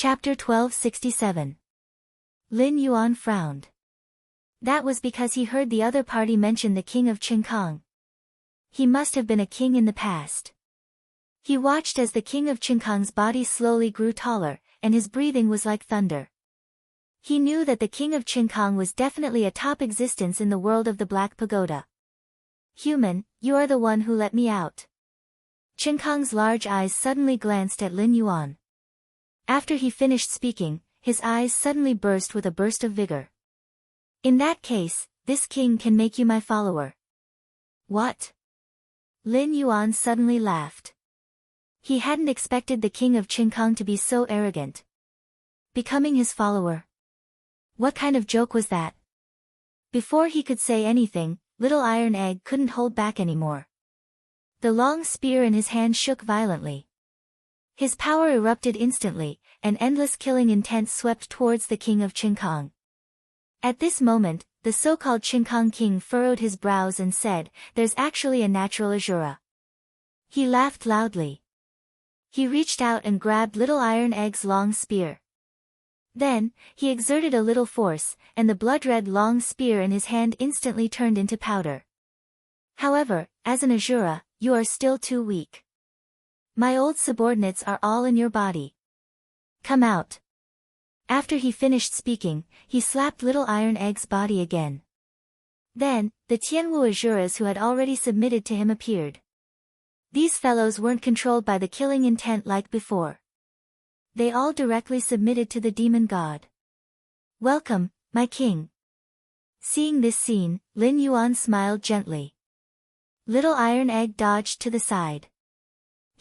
Chapter 1267. Lin Yuan frowned. That was because he heard the other party mention the king of Qingkang. He must have been a king in the past. He watched as the king of Qingkang's body slowly grew taller, and his breathing was like thunder. He knew that the king of Qingkang was definitely a top existence in the world of the Black Pagoda. Human, you are the one who let me out. Qingkang's large eyes suddenly glanced at Lin Yuan. After he finished speaking, his eyes suddenly burst with a burst of vigor. In that case, this king can make you my follower. What? Lin Yuan suddenly laughed. He hadn't expected the king of Qingkang to be so arrogant. Becoming his follower? What kind of joke was that? Before he could say anything, Little Iron Egg couldn't hold back anymore. The long spear in his hand shook violently. His power erupted instantly, and endless killing intent swept towards the king of Qingkang. At this moment, the so-called Qingkang king furrowed his brows and said, "There's actually a natural Azura." He laughed loudly. He reached out and grabbed Little Iron Egg's long spear. Then, he exerted a little force, and the blood-red long spear in his hand instantly turned into powder. However, as an Azura, you are still too weak. My old subordinates are all in your body. Come out. After he finished speaking, he slapped Little Iron Egg's body again. Then, the Tianwu Azuras who had already submitted to him appeared. These fellows weren't controlled by the killing intent like before. They all directly submitted to the demon god. Welcome, my king. Seeing this scene, Lin Yuan smiled gently. Little Iron Egg dodged to the side.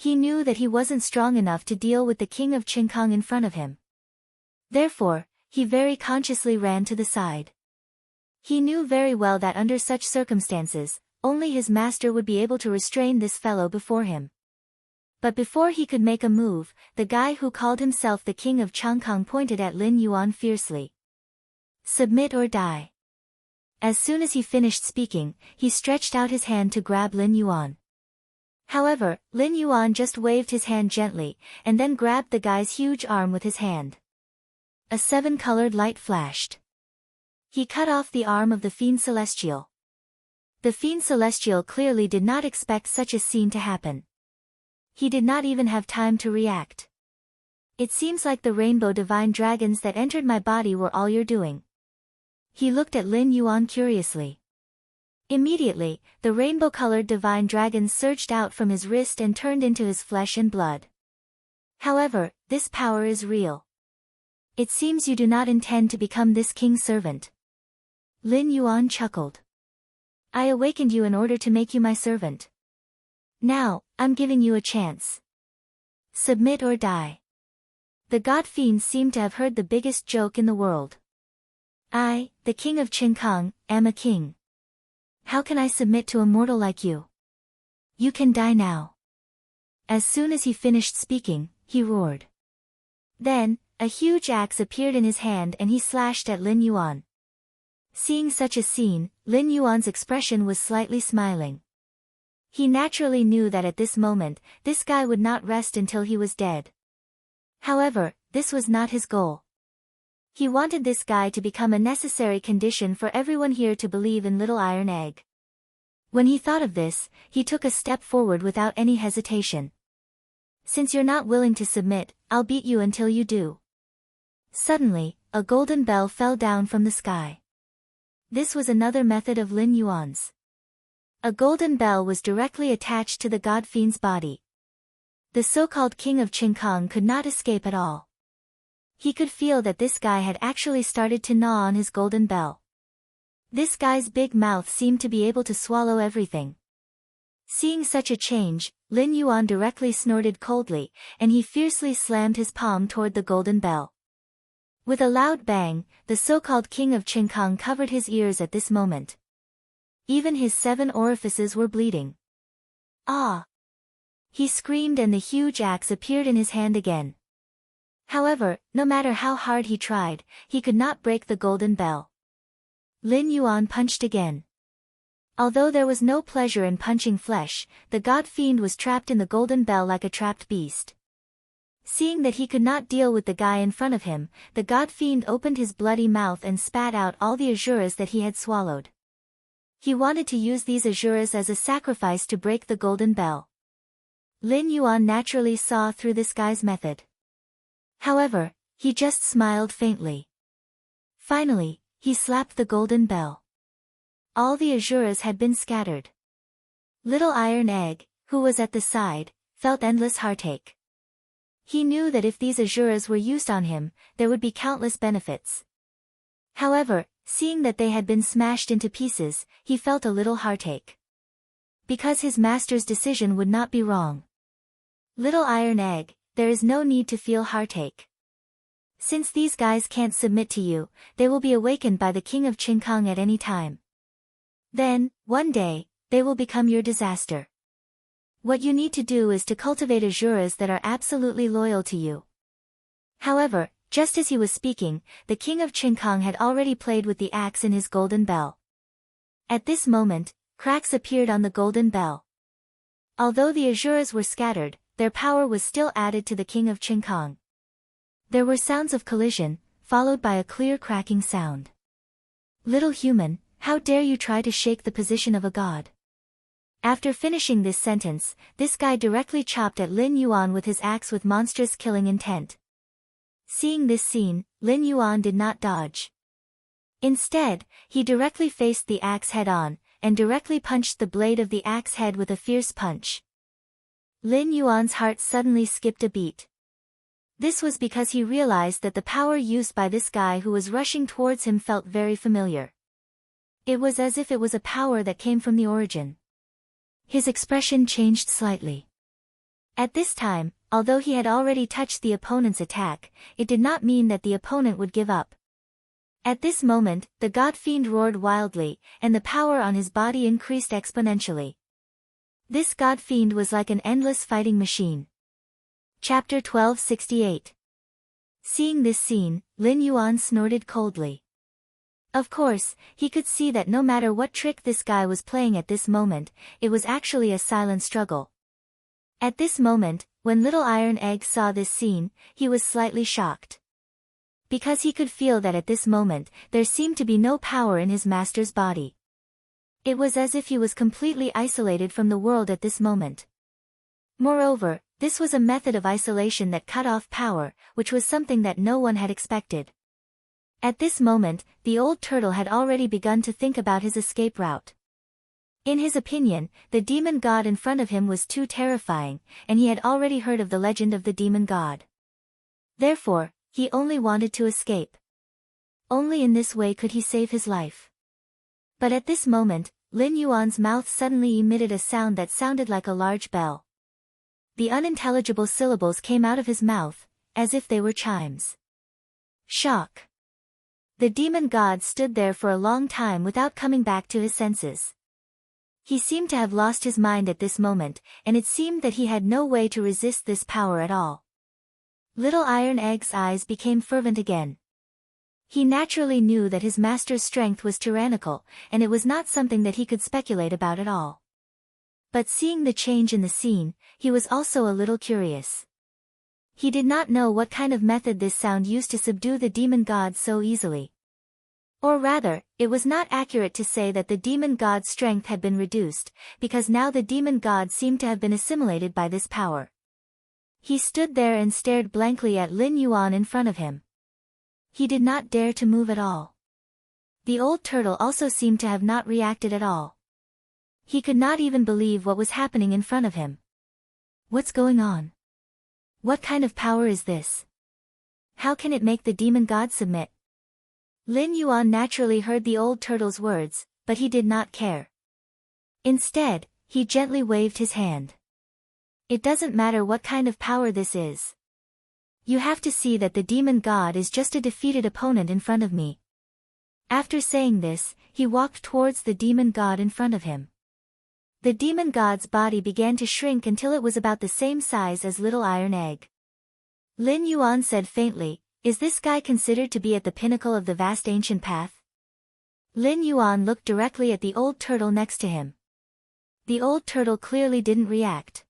He knew that he wasn't strong enough to deal with the king of Qingkang in front of him. Therefore, he very consciously ran to the side. He knew very well that under such circumstances, only his master would be able to restrain this fellow before him. But before he could make a move, the guy who called himself the king of Qingkang pointed at Lin Yuan fiercely. Submit or die. As soon as he finished speaking, he stretched out his hand to grab Lin Yuan. However, Lin Yuan just waved his hand gently, and then grabbed the guy's huge arm with his hand. A 7-colored light flashed. He cut off the arm of the Fiend Celestial. The Fiend Celestial clearly did not expect such a scene to happen. He did not even have time to react. It seems like the rainbow divine dragons that entered my body were all you're doing. He looked at Lin Yuan curiously. Immediately, the rainbow-colored divine dragons surged out from his wrist and turned into his flesh and blood. However, this power is real. It seems you do not intend to become this king's servant. Lin Yuan chuckled. I awakened you in order to make you my servant. Now, I'm giving you a chance. Submit or die. The god fiend seemed to have heard the biggest joke in the world. I, the king of Qingkang, am a king. How can I submit to a mortal like you? You can die now. As soon as he finished speaking, he roared. Then, a huge axe appeared in his hand and he slashed at Lin Yuan. Seeing such a scene, Lin Yuan's expression was slightly smiling. He naturally knew that at this moment, this guy would not rest until he was dead. However, this was not his goal. He wanted this guy to become a necessary condition for everyone here to believe in Little Iron Egg. When he thought of this, he took a step forward without any hesitation. Since you're not willing to submit, I'll beat you until you do. Suddenly, a golden bell fell down from the sky. This was another method of Lin Yuan's. A golden bell was directly attached to the god fiend's body. The so-called king of Qingkang could not escape at all. He could feel that this guy had actually started to gnaw on his golden bell. This guy's big mouth seemed to be able to swallow everything. Seeing such a change, Lin Yuan directly snorted coldly, and he fiercely slammed his palm toward the golden bell. With a loud bang, the so-called king of Qingkang covered his ears at this moment. Even his 7 orifices were bleeding. Ah! He screamed and the huge axe appeared in his hand again. However, no matter how hard he tried, he could not break the golden bell. Lin Yuan punched again. Although there was no pleasure in punching flesh, the god fiend was trapped in the golden bell like a trapped beast. Seeing that he could not deal with the guy in front of him, the god fiend opened his bloody mouth and spat out all the asuras that he had swallowed. He wanted to use these asuras as a sacrifice to break the golden bell. Lin Yuan naturally saw through this guy's method. However, he just smiled faintly. Finally, he slapped the golden bell. All the asuras had been scattered. Little Iron Egg, who was at the side, felt endless heartache. He knew that if these asuras were used on him, there would be countless benefits. However, seeing that they had been smashed into pieces, he felt a little heartache. Because his master's decision would not be wrong. Little Iron Egg, there is no need to feel heartache. Since these guys can't submit to you, they will be awakened by the king of Qingkang at any time. Then, one day, they will become your disaster. What you need to do is to cultivate asuras that are absolutely loyal to you. However, just as he was speaking, the king of Qingkang had already played with the axe in his golden bell. At this moment, cracks appeared on the golden bell. Although the asuras were scattered, their power was still added to the king of Qingkang. There were sounds of collision, followed by a clear cracking sound. Little human, how dare you try to shake the position of a god? After finishing this sentence, this guy directly chopped at Lin Yuan with his axe with monstrous killing intent. Seeing this scene, Lin Yuan did not dodge. Instead, he directly faced the axe head-on, and directly punched the blade of the axe head with a fierce punch. Lin Yuan's heart suddenly skipped a beat. This was because he realized that the power used by this guy who was rushing towards him felt very familiar. It was as if it was a power that came from the origin. His expression changed slightly. At this time, although he had already touched the opponent's attack, it did not mean that the opponent would give up. At this moment, the god fiend roared wildly, and the power on his body increased exponentially. This god fiend was like an endless fighting machine. Chapter 1268. Seeing this scene, Lin Yuan snorted coldly. Of course, he could see that no matter what trick this guy was playing at this moment, it was actually a silent struggle. At this moment, when Little Iron Egg saw this scene, he was slightly shocked. Because he could feel that at this moment, there seemed to be no power in his master's body. It was as if he was completely isolated from the world at this moment. Moreover, this was a method of isolation that cut off power, which was something that no one had expected. At this moment, the old turtle had already begun to think about his escape route. In his opinion, the demon god in front of him was too terrifying, and he had already heard of the legend of the demon god. Therefore, he only wanted to escape. Only in this way could he save his life. But at this moment, Lin Yuan's mouth suddenly emitted a sound that sounded like a large bell. The unintelligible syllables came out of his mouth, as if they were chimes. Shock. The demon god stood there for a long time without coming back to his senses. He seemed to have lost his mind at this moment, and it seemed that he had no way to resist this power at all. Little Iron Egg's eyes became fervent again. He naturally knew that his master's strength was tyrannical, and it was not something that he could speculate about at all. But seeing the change in the scene, he was also a little curious. He did not know what kind of method this sound used to subdue the demon god so easily. Or rather, it was not accurate to say that the demon god's strength had been reduced, because now the demon god seemed to have been assimilated by this power. He stood there and stared blankly at Lin Yuan in front of him. He did not dare to move at all. The old turtle also seemed to have not reacted at all. He could not even believe what was happening in front of him. What's going on? What kind of power is this? How can it make the demon god submit? Lin Yuan naturally heard the old turtle's words, but he did not care. Instead, he gently waved his hand. It doesn't matter what kind of power this is. You have to see that the demon god is just a defeated opponent in front of me. After saying this, he walked towards the demon god in front of him. The demon god's body began to shrink until it was about the same size as Little Iron Egg. Lin Yuan said faintly, "Is this guy considered to be at the pinnacle of the vast ancient path?" Lin Yuan looked directly at the old turtle next to him. The old turtle clearly didn't react.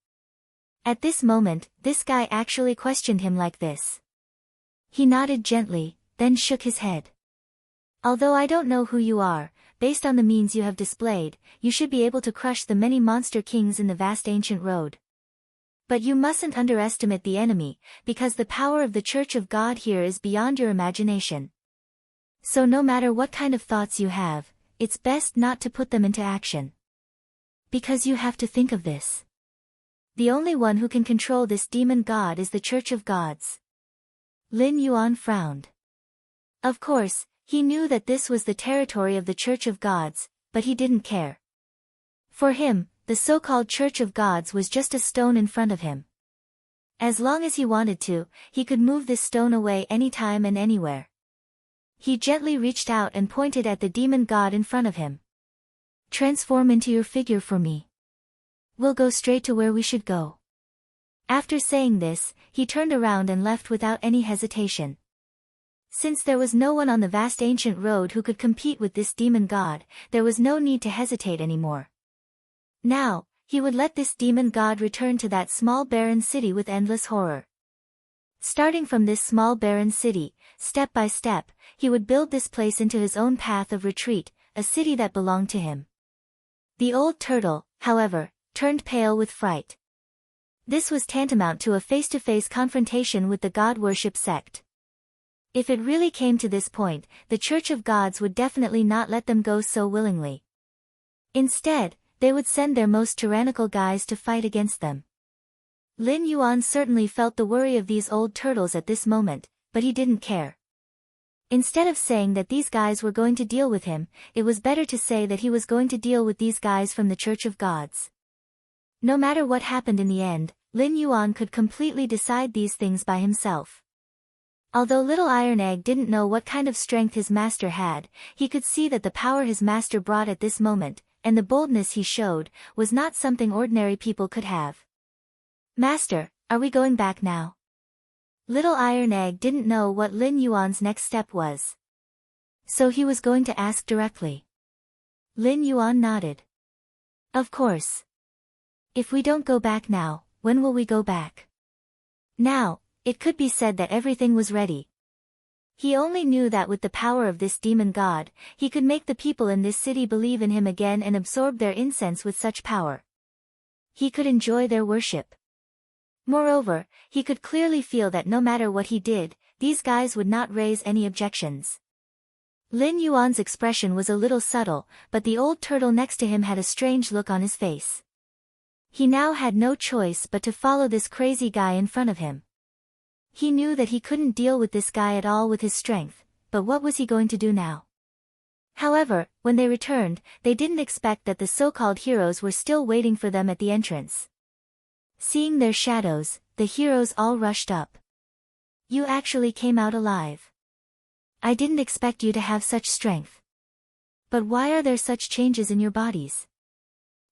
At this moment, this guy actually questioned him like this. He nodded gently, then shook his head. Although I don't know who you are, based on the means you have displayed, you should be able to crush the many monster kings in the vast ancient road. But you mustn't underestimate the enemy, because the power of the Church of God here is beyond your imagination. So no matter what kind of thoughts you have, it's best not to put them into action. Because you have to think of this. The only one who can control this demon god is the Church of Gods. Lin Yuan frowned. Of course, he knew that this was the territory of the Church of Gods, but he didn't care. For him, the so-called Church of Gods was just a stone in front of him. As long as he wanted to, he could move this stone away anytime and anywhere. He gently reached out and pointed at the demon god in front of him. Transform into your figure for me. We'll go straight to where we should go. After saying this, he turned around and left without any hesitation. Since there was no one on the vast ancient road who could compete with this demon god, there was no need to hesitate anymore. Now, he would let this demon god return to that small barren city with endless horror. Starting from this small barren city, step by step, he would build this place into his own path of retreat, a city that belonged to him. The old turtle, however, turned pale with fright. This was tantamount to a face-to-face confrontation with the god-worship sect. If it really came to this point, the Church of Gods would definitely not let them go so willingly. Instead, they would send their most tyrannical guys to fight against them. Lin Yuan certainly felt the worry of these old turtles at this moment, but he didn't care. Instead of saying that these guys were going to deal with him, it was better to say that he was going to deal with these guys from the Church of Gods. No matter what happened in the end, Lin Yuan could completely decide these things by himself. Although Little Iron Egg didn't know what kind of strength his master had, he could see that the power his master brought at this moment, and the boldness he showed, was not something ordinary people could have. Master, are we going back now? Little Iron Egg didn't know what Lin Yuan's next step was. So he was going to ask directly. Lin Yuan nodded. Of course. If we don't go back now, when will we go back? Now, it could be said that everything was ready. He only knew that with the power of this demon god, he could make the people in this city believe in him again and absorb their incense with such power. He could enjoy their worship. Moreover, he could clearly feel that no matter what he did, these guys would not raise any objections. Lin Yuan's expression was a little subtle, but the old turtle next to him had a strange look on his face. He now had no choice but to follow this crazy guy in front of him. He knew that he couldn't deal with this guy at all with his strength, but what was he going to do now? However, when they returned, they didn't expect that the so-called heroes were still waiting for them at the entrance. Seeing their shadows, the heroes all rushed up. You actually came out alive. I didn't expect you to have such strength. But why are there such changes in your bodies?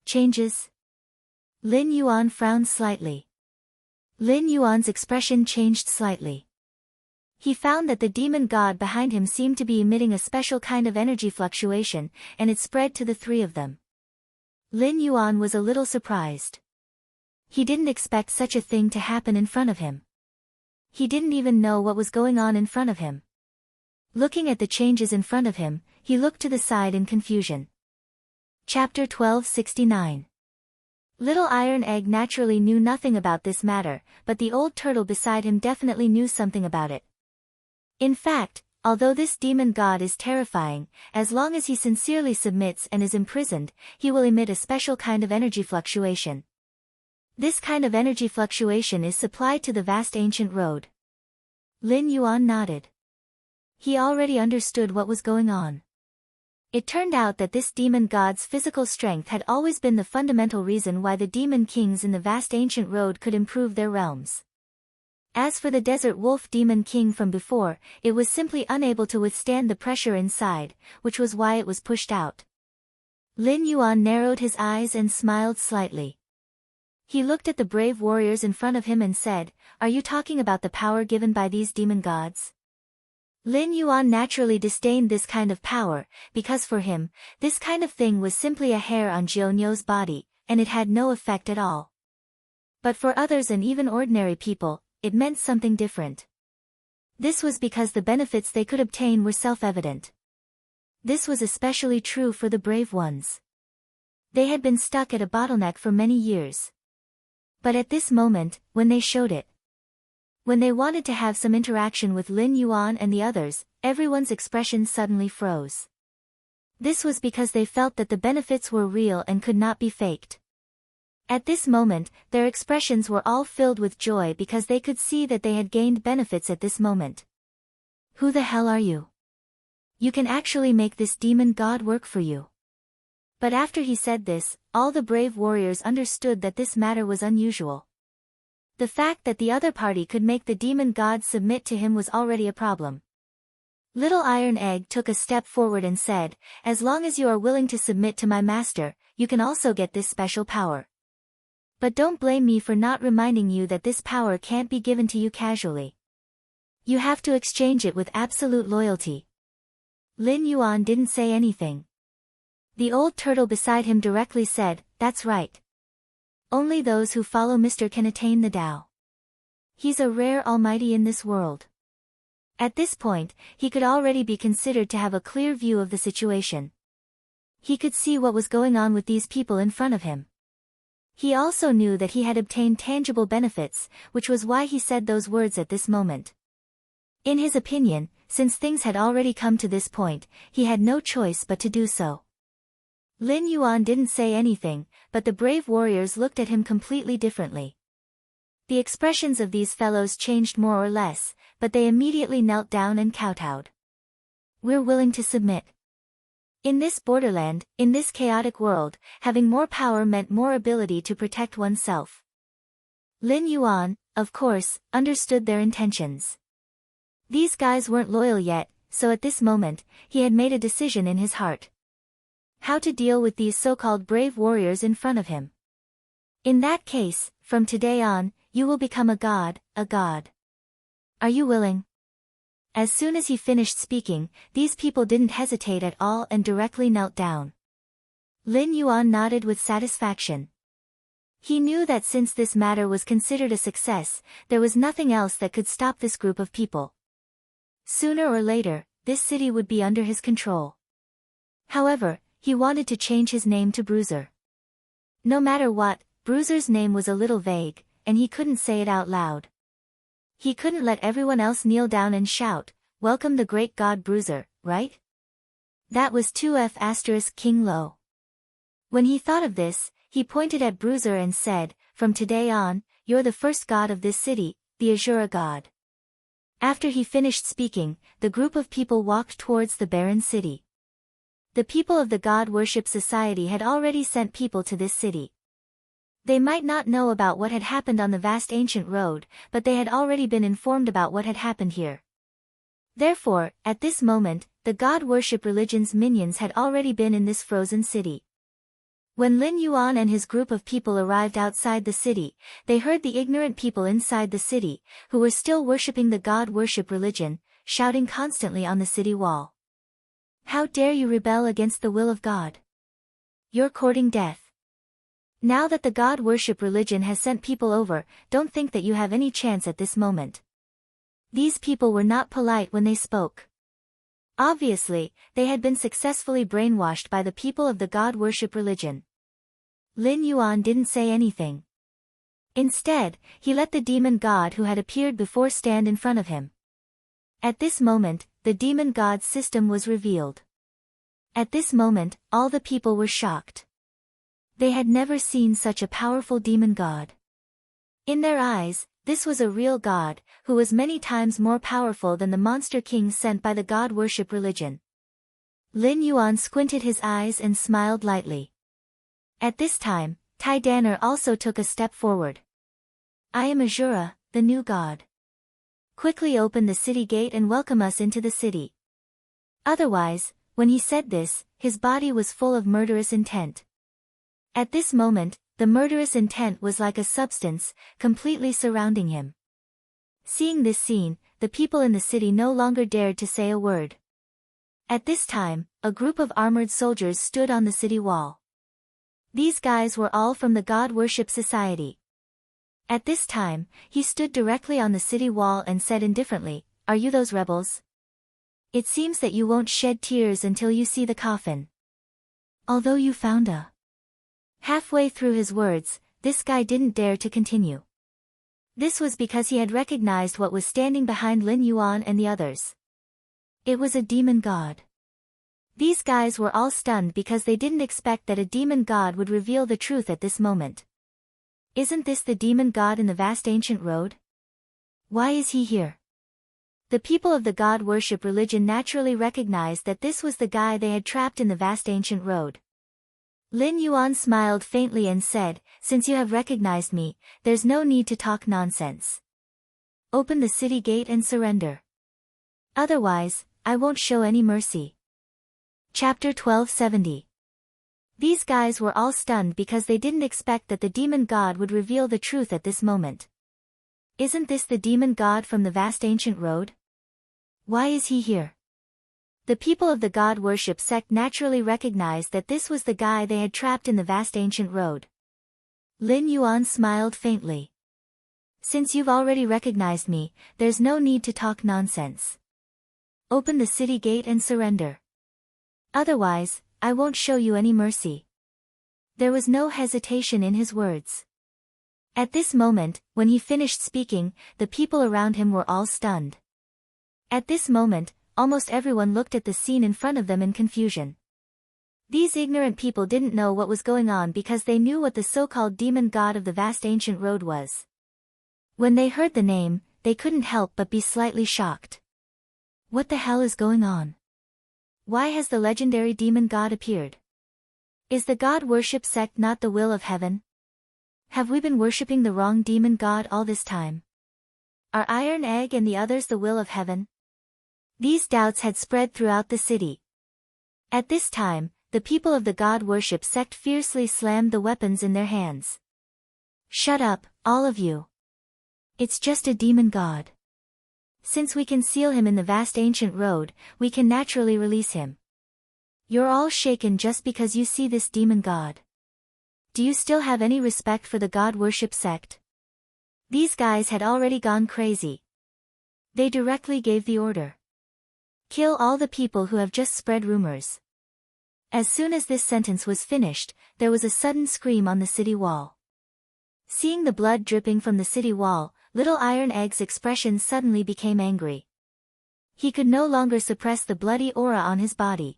Changes? Lin Yuan frowned slightly. Lin Yuan's expression changed slightly. He found that the demon god behind him seemed to be emitting a special kind of energy fluctuation, and it spread to the three of them. Lin Yuan was a little surprised. He didn't expect such a thing to happen in front of him. He didn't even know what was going on in front of him. Looking at the changes in front of him, he looked to the side in confusion. Chapter 1269. Little Iron Egg naturally knew nothing about this matter, but the old turtle beside him definitely knew something about it. In fact, although this demon god is terrifying, as long as he sincerely submits and is imprisoned, he will emit a special kind of energy fluctuation. This kind of energy fluctuation is supplied to the vast ancient road. Lin Yuan nodded. He already understood what was going on. It turned out that this demon god's physical strength had always been the fundamental reason why the demon kings in the vast ancient road could improve their realms. As for the desert wolf demon king from before, it was simply unable to withstand the pressure inside, which was why it was pushed out. Lin Yuan narrowed his eyes and smiled slightly. He looked at the brave warriors in front of him and said, "Are you talking about the power given by these demon gods?" Lin Yuan naturally disdained this kind of power, because for him, this kind of thing was simply a hair on Jianyo's body, and it had no effect at all. But for others and even ordinary people, it meant something different. This was because the benefits they could obtain were self-evident. This was especially true for the brave ones. They had been stuck at a bottleneck for many years. But at this moment, when they showed it, when they wanted to have some interaction with Lin Yuan and the others, everyone's expression suddenly froze. This was because they felt that the benefits were real and could not be faked. At this moment, their expressions were all filled with joy because they could see that they had gained benefits at this moment. Who the hell are you? You can actually make this demon god work for you. But after he said this, all the brave warriors understood that this matter was unusual. The fact that the other party could make the demon god submit to him was already a problem. Little Iron Egg took a step forward and said, "As long as you are willing to submit to my master, you can also get this special power. But don't blame me for not reminding you that this power can't be given to you casually. You have to exchange it with absolute loyalty." Lin Yuan didn't say anything. The old turtle beside him directly said, "That's right. Only those who follow Mr. can attain the Tao. He's a rare almighty in this world." At this point, he could already be considered to have a clear view of the situation. He could see what was going on with these people in front of him. He also knew that he had obtained tangible benefits, which was why he said those words at this moment. In his opinion, since things had already come to this point, he had no choice but to do so. Lin Yuan didn't say anything, but the brave warriors looked at him completely differently. The expressions of these fellows changed more or less, but they immediately knelt down and kowtowed. "We're willing to submit." In this borderland, in this chaotic world, having more power meant more ability to protect oneself. Lin Yuan, of course, understood their intentions. These guys weren't loyal yet, so at this moment, he had made a decision in his heart. How to deal with these so-called brave warriors in front of him. In that case, from today on, you will become a god, a god. Are you willing? As soon as he finished speaking, these people didn't hesitate at all and directly knelt down. Lin Yuan nodded with satisfaction. He knew that since this matter was considered a success, there was nothing else that could stop this group of people. Sooner or later, this city would be under his control. However, he wanted to change his name to Bruiser. No matter what, Bruiser's name was a little vague, and he couldn't say it out loud. He couldn't let everyone else kneel down and shout, "Welcome the great god Bruiser," right? That was 2F** King Lo. When he thought of this, he pointed at Bruiser and said, "From today on, you're the first god of this city, the Azura god." After he finished speaking, the group of people walked towards the barren city. The people of the God Worship Society had already sent people to this city. They might not know about what had happened on the vast ancient road, but they had already been informed about what had happened here. Therefore, at this moment, the God Worship religion's minions had already been in this frozen city. When Lin Yuan and his group of people arrived outside the city, they heard the ignorant people inside the city, who were still worshipping the God Worship religion, shouting constantly on the city wall. "How dare you rebel against the will of God? You're courting death. Now that the God Worship religion has sent people over, don't think that you have any chance at this moment." These people were not polite when they spoke. Obviously, they had been successfully brainwashed by the people of the God Worship religion. Lin Yuan didn't say anything. Instead, he let the demon god who had appeared before stand in front of him. At this moment, the demon god's system was revealed. At this moment, all the people were shocked. They had never seen such a powerful demon god. In their eyes, this was a real god, who was many times more powerful than the monster kings sent by the God Worship religion. Lin Yuan squinted his eyes and smiled lightly. At this time, Tai Danner also took a step forward. "I am Azura, the new god. Quickly open the city gate and welcome us into the city." Otherwise, when he said this, his body was full of murderous intent. At this moment, the murderous intent was like a substance, completely surrounding him. Seeing this scene, the people in the city no longer dared to say a word. At this time, a group of armored soldiers stood on the city wall. These guys were all from the God Worship Society. At this time, he stood directly on the city wall and said indifferently, "Are you those rebels? It seems that you won't shed tears until you see the coffin. Although you found a..." Halfway through his words, this guy didn't dare to continue. This was because he had recognized what was standing behind Lin Yuan and the others. It was a demon god. These guys were all stunned because they didn't expect that a demon god would reveal the truth at this moment. Isn't this the demon god in the vast ancient road? Why is he here? The people of the god worship religion naturally recognized that this was the guy they had trapped in the vast ancient road. Lin Yuan smiled faintly and said, "Since you have recognized me, there's no need to talk nonsense. Open the city gate and surrender. Otherwise, I won't show any mercy." Chapter 1270. These guys were all stunned because they didn't expect that the demon god would reveal the truth at this moment. Isn't this the demon god from the vast ancient road? Why is he here? The people of the god worship sect naturally recognized that this was the guy they had trapped in the vast ancient road. Lin Yuan smiled faintly. "Since you've already recognized me, there's no need to talk nonsense. Open the city gate and surrender. Otherwise, I won't show you any mercy." There was no hesitation in his words. At this moment, when he finished speaking, the people around him were all stunned. At this moment, almost everyone looked at the scene in front of them in confusion. These ignorant people didn't know what was going on because they knew what the so-called demon god of the vast ancient road was. When they heard the name, they couldn't help but be slightly shocked. What the hell is going on? Why has the legendary demon god appeared? Is the god worship sect not the will of heaven? Have we been worshipping the wrong demon god all this time? Are Iron Egg and the others the will of heaven? These doubts had spread throughout the city. At this time, the people of the god worship sect fiercely slammed the weapons in their hands. "Shut up, all of you. It's just a demon god. Since we can seal him in the vast ancient road, we can naturally release him. You're all shaken just because you see this demon god. Do you still have any respect for the god worship sect?" These guys had already gone crazy. They directly gave the order. "Kill all the people who have just spread rumors." As soon as this sentence was finished, there was a sudden scream on the city wall. Seeing the blood dripping from the city wall, Little Iron Egg's expression suddenly became angry. He could no longer suppress the bloody aura on his body.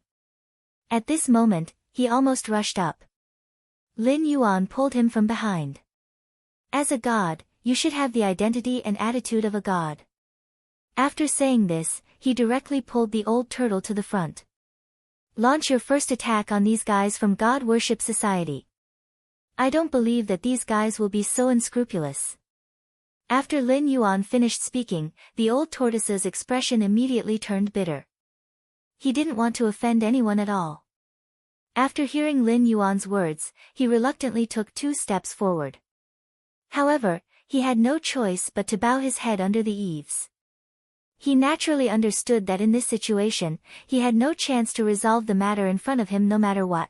At this moment, he almost rushed up. Lin Yuan pulled him from behind. "As a god, you should have the identity and attitude of a god." After saying this, he directly pulled the old turtle to the front. "Launch your first attack on these guys from God Worship Society. I don't believe that these guys will be so unscrupulous." After Lin Yuan finished speaking, the old tortoise's expression immediately turned bitter. He didn't want to offend anyone at all. After hearing Lin Yuan's words, he reluctantly took 2 steps forward. However, he had no choice but to bow his head under the eaves. He naturally understood that in this situation, he had no chance to resolve the matter in front of him no matter what.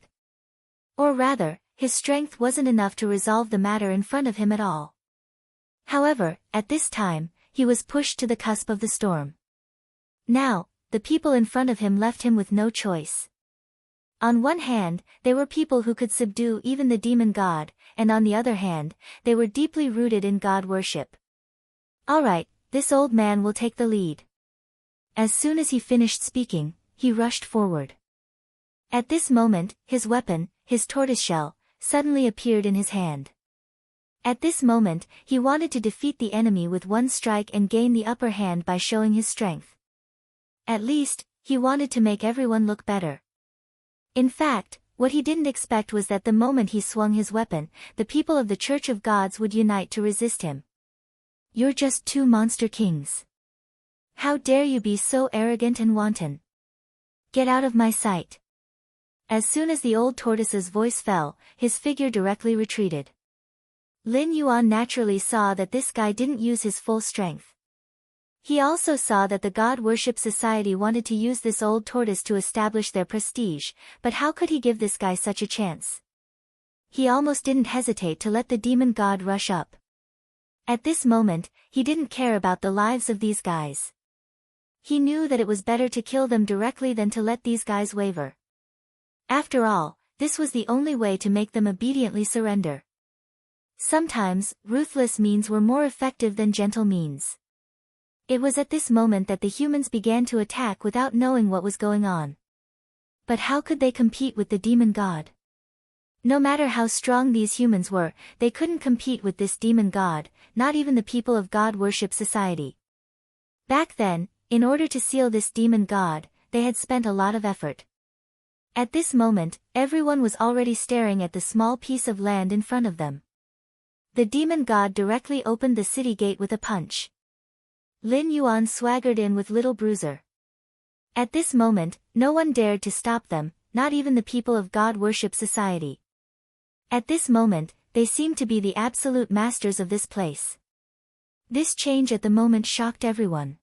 Or rather, his strength wasn't enough to resolve the matter in front of him at all. However, at this time, he was pushed to the cusp of the storm. Now, the people in front of him left him with no choice. On one hand, they were people who could subdue even the demon god, and on the other hand, they were deeply rooted in god worship. "Alright, this old man will take the lead." As soon as he finished speaking, he rushed forward. At this moment, his weapon, his tortoiseshell, suddenly appeared in his hand. At this moment, he wanted to defeat the enemy with one strike and gain the upper hand by showing his strength. At least, he wanted to make everyone look better. In fact, what he didn't expect was that the moment he swung his weapon, the people of the Church of Gods would unite to resist him. "You're just 2 monster kings. How dare you be so arrogant and wanton? Get out of my sight." As soon as the old tortoise's voice fell, his figure directly retreated. Lin Yuan naturally saw that this guy didn't use his full strength. He also saw that the God Worship Society wanted to use this old tortoise to establish their prestige, but how could he give this guy such a chance? He almost didn't hesitate to let the demon god rush up. At this moment, he didn't care about the lives of these guys. He knew that it was better to kill them directly than to let these guys waver. After all, this was the only way to make them obediently surrender. Sometimes, ruthless means were more effective than gentle means. It was at this moment that the humans began to attack without knowing what was going on. But how could they compete with the demon god? No matter how strong these humans were, they couldn't compete with this demon god, not even the people of God Worship Society. Back then, in order to seal this demon god, they had spent a lot of effort. At this moment, everyone was already staring at the small piece of land in front of them. The demon god directly opened the city gate with a punch. Lin Yuan swaggered in with Little Bruiser. At this moment, no one dared to stop them, not even the people of God Worship Society. At this moment, they seemed to be the absolute masters of this place. This change at the moment shocked everyone.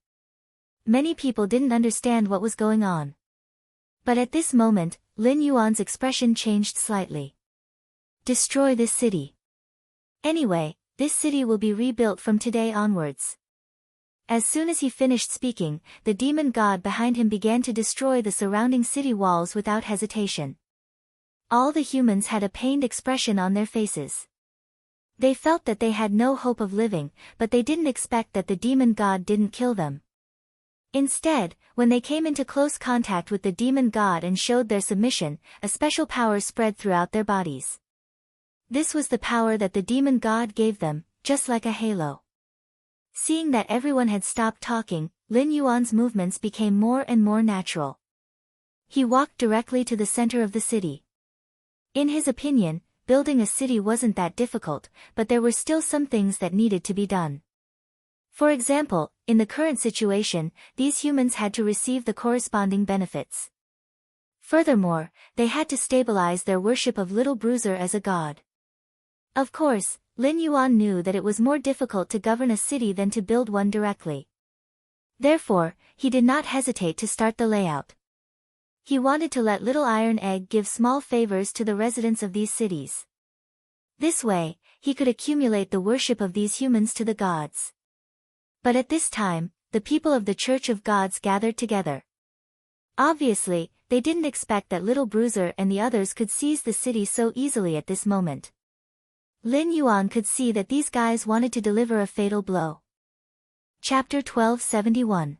Many people didn't understand what was going on. But at this moment, Lin Yuan's expression changed slightly. Destroy this city. Anyway, this city will be rebuilt from today onwards. As soon as he finished speaking, the demon god behind him began to destroy the surrounding city walls without hesitation. All the humans had a pained expression on their faces. They felt that they had no hope of living, but they didn't expect that the demon god didn't kill them. Instead, when they came into close contact with the demon god and showed their submission, a special power spread throughout their bodies. This was the power that the demon god gave them, just like a halo. Seeing that everyone had stopped talking, Lin Yuan's movements became more and more natural. He walked directly to the center of the city. In his opinion, building a city wasn't that difficult, but there were still some things that needed to be done. For example, in the current situation, these humans had to receive the corresponding benefits. Furthermore, they had to stabilize their worship of Little Bruiser as a god. Of course, Lin Yuan knew that it was more difficult to govern a city than to build one directly. Therefore, he did not hesitate to start the layout. He wanted to let Little Iron Egg give small favors to the residents of these cities. This way, he could accumulate the worship of these humans to the gods. But at this time, the people of the Church of Gods gathered together. Obviously, they didn't expect that Little Bruiser and the others could seize the city so easily at this moment. Lin Yuan could see that these guys wanted to deliver a fatal blow. Chapter 1271.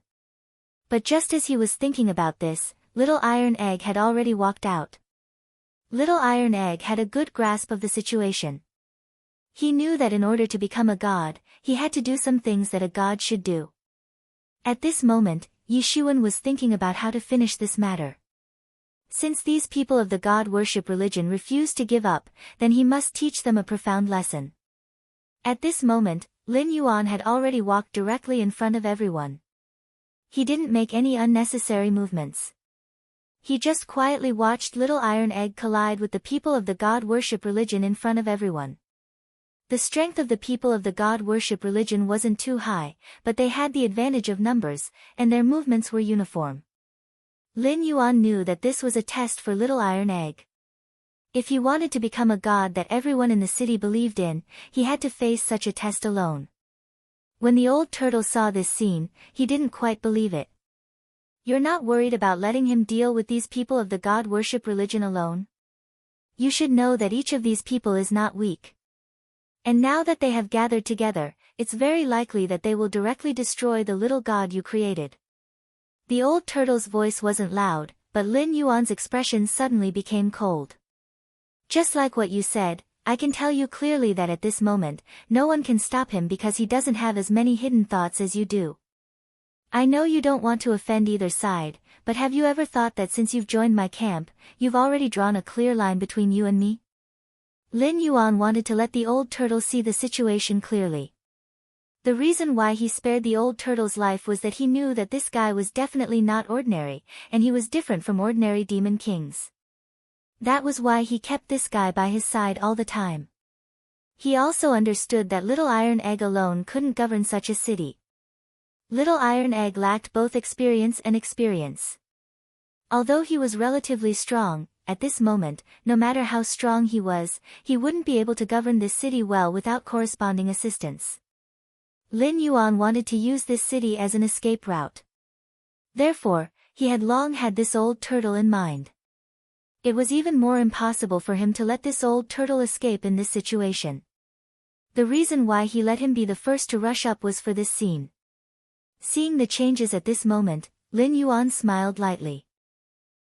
But just as he was thinking about this, Little Iron Egg had already walked out. Little Iron Egg had a good grasp of the situation. He knew that in order to become a god, he had to do some things that a god should do. At this moment, Yi Xuan was thinking about how to finish this matter. Since these people of the god worship religion refused to give up, then he must teach them a profound lesson. At this moment, Lin Yuan had already walked directly in front of everyone. He didn't make any unnecessary movements. He just quietly watched Little Iron Egg collide with the people of the god worship religion in front of everyone. The strength of the people of the god worship religion wasn't too high, but they had the advantage of numbers, and their movements were uniform. Lin Yuan knew that this was a test for Little Iron Egg. If he wanted to become a god that everyone in the city believed in, he had to face such a test alone. When the old turtle saw this scene, he didn't quite believe it. You're not worried about letting him deal with these people of the god worship religion alone? You should know that each of these people is not weak. And now that they have gathered together, it's very likely that they will directly destroy the little god you created. The old turtle's voice wasn't loud, but Lin Yuan's expression suddenly became cold. Just like what you said, I can tell you clearly that at this moment, no one can stop him because he doesn't have as many hidden thoughts as you do. I know you don't want to offend either side, but have you ever thought that since you've joined my camp, you've already drawn a clear line between you and me? Lin Yuan wanted to let the old turtle see the situation clearly. The reason why he spared the old turtle's life was that he knew that this guy was definitely not ordinary, and he was different from ordinary demon kings. That was why he kept this guy by his side all the time. He also understood that Little Iron Egg alone couldn't govern such a city. Little Iron Egg lacked both experience and experience. Although he was relatively strong, at this moment, no matter how strong he was, he wouldn't be able to govern this city well without corresponding assistance. Lin Yuan wanted to use this city as an escape route. Therefore, he had long had this old turtle in mind. It was even more impossible for him to let this old turtle escape in this situation. The reason why he let him be the first to rush up was for this scene. Seeing the changes at this moment, Lin Yuan smiled lightly.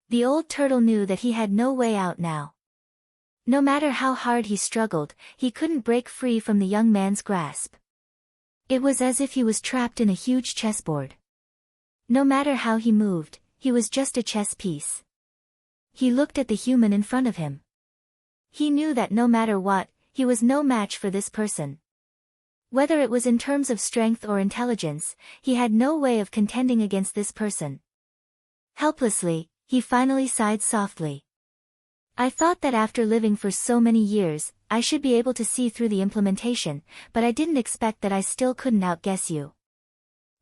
The old turtle knew that he had no way out now. No matter how hard he struggled, he couldn't break free from the young man's grasp. It was as if he was trapped in a huge chessboard. No matter how he moved, he was just a chess piece. He looked at the human in front of him. He knew that no matter what, he was no match for this person. Whether it was in terms of strength or intelligence, he had no way of contending against this person. Helplessly, he finally sighed softly. I thought that after living for so many years, I should be able to see through the implementation, but I didn't expect that I still couldn't outguess you.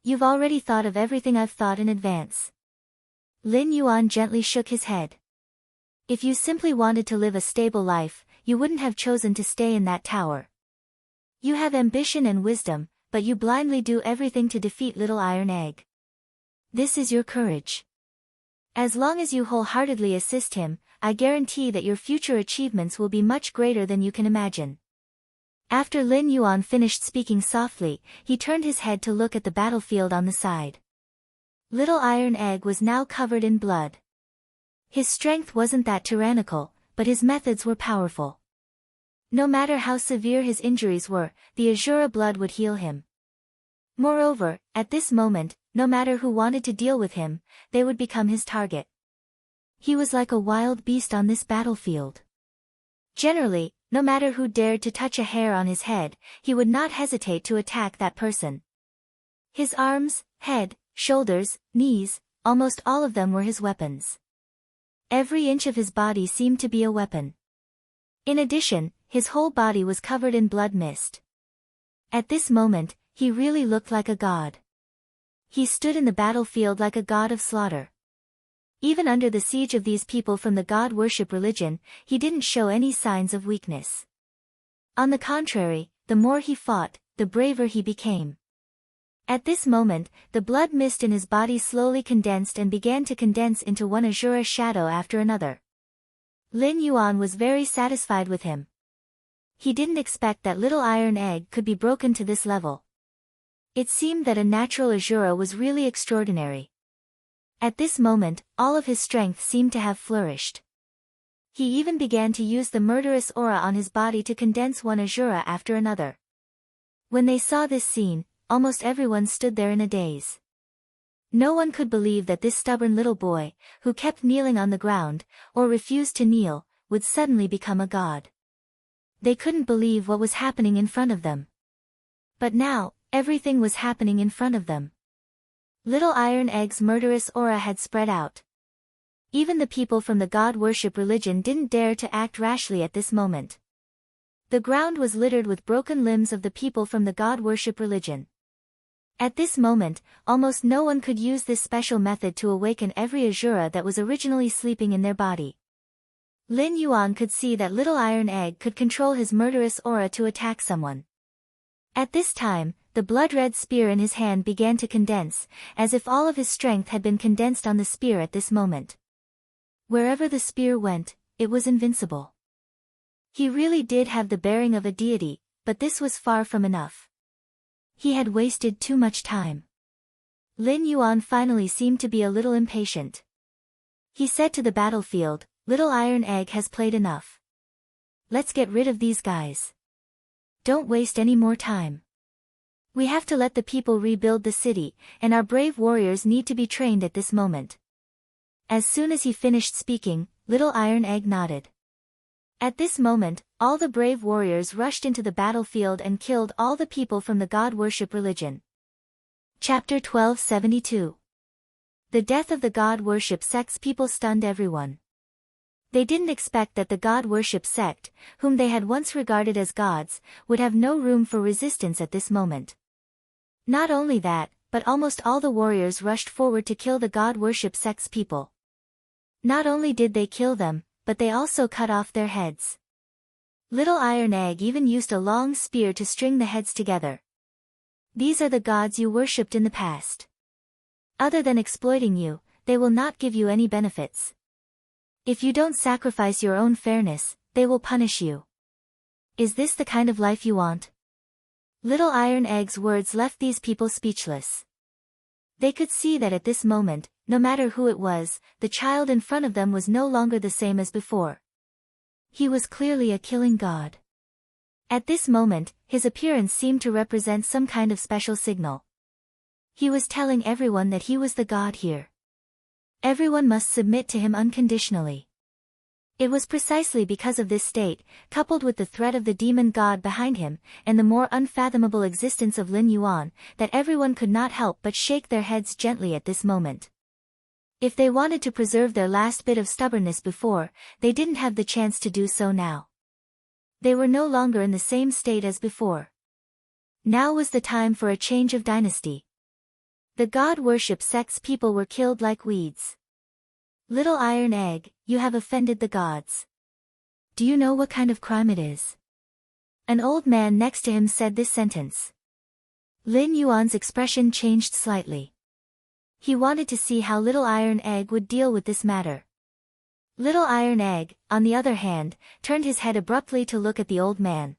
You've already thought of everything I've thought in advance. Lin Yuan gently shook his head. If you simply wanted to live a stable life, you wouldn't have chosen to stay in that tower. You have ambition and wisdom, but you blindly do everything to defeat Little Iron Egg. This is your courage. As long as you wholeheartedly assist him, I guarantee that your future achievements will be much greater than you can imagine. After Lin Yuan finished speaking softly, he turned his head to look at the battlefield on the side. Little Iron Egg was now covered in blood. His strength wasn't that tyrannical, but his methods were powerful. No matter how severe his injuries were, the Azura blood would heal him. Moreover, at this moment, no matter who wanted to deal with him, they would become his target. He was like a wild beast on this battlefield. Generally, no matter who dared to touch a hair on his head, he would not hesitate to attack that person. His arms, head, shoulders, knees, almost all of them were his weapons. Every inch of his body seemed to be a weapon. In addition, his whole body was covered in blood mist. At this moment, he really looked like a god. He stood in the battlefield like a god of slaughter. Even under the siege of these people from the god worship religion, he didn't show any signs of weakness. On the contrary, the more he fought, the braver he became. At this moment, the blood mist in his body slowly condensed and began to condense into one Azura shadow after another. Lin Yuan was very satisfied with him. He didn't expect that Little Iron Egg could be broken to this level. It seemed that a natural Azura was really extraordinary. At this moment, all of his strength seemed to have flourished. He even began to use the murderous aura on his body to condense one Azura after another. When they saw this scene, almost everyone stood there in a daze. No one could believe that this stubborn little boy, who kept kneeling on the ground, or refused to kneel, would suddenly become a god. They couldn't believe what was happening in front of them. But now, everything was happening in front of them. Little Iron Egg's murderous aura had spread out. Even the people from the god worship religion didn't dare to act rashly at this moment. The ground was littered with broken limbs of the people from the god worship religion. At this moment, almost no one could use this special method to awaken every Azura that was originally sleeping in their body. Lin Yuan could see that Little Iron Egg could control his murderous aura to attack someone. At this time, the blood-red spear in his hand began to condense, as if all of his strength had been condensed on the spear at this moment. Wherever the spear went, it was invincible. He really did have the bearing of a deity, but this was far from enough. He had wasted too much time. Lin Yuan finally seemed to be a little impatient. He said to the battlefield, Little Iron Egg has played enough. Let's get rid of these guys. Don't waste any more time. We have to let the people rebuild the city, and our brave warriors need to be trained at this moment. As soon as he finished speaking, Little Iron Egg nodded. At this moment, all the brave warriors rushed into the battlefield and killed all the people from the god worship religion. Chapter 1272. The death of the god worship sect's people stunned everyone. They didn't expect that the god worship sect, whom they had once regarded as gods, would have no room for resistance at this moment. Not only that, but almost all the warriors rushed forward to kill the god worship sect's people. Not only did they kill them, but they also cut off their heads. Little Iron Egg even used a long spear to string the heads together. These are the gods you worshipped in the past. Other than exploiting you, they will not give you any benefits. If you don't sacrifice your own fairness, they will punish you. Is this the kind of life you want? Little Iron Egg's words left these people speechless. They could see that at this moment, no matter who it was, the child in front of them was no longer the same as before. He was clearly a killing god. At this moment, his appearance seemed to represent some kind of special signal. He was telling everyone that he was the god here. Everyone must submit to him unconditionally. It was precisely because of this state, coupled with the threat of the demon god behind him, and the more unfathomable existence of Lin Yuan, that everyone could not help but shake their heads gently at this moment. If they wanted to preserve their last bit of stubbornness before, they didn't have the chance to do so now. They were no longer in the same state as before. Now was the time for a change of dynasty. The god worship sect's people were killed like weeds. Little Iron Egg, you have offended the gods. Do you know what kind of crime it is? An old man next to him said this sentence. Lin Yuan's expression changed slightly. He wanted to see how Little Iron Egg would deal with this matter. Little Iron Egg, on the other hand, turned his head abruptly to look at the old man.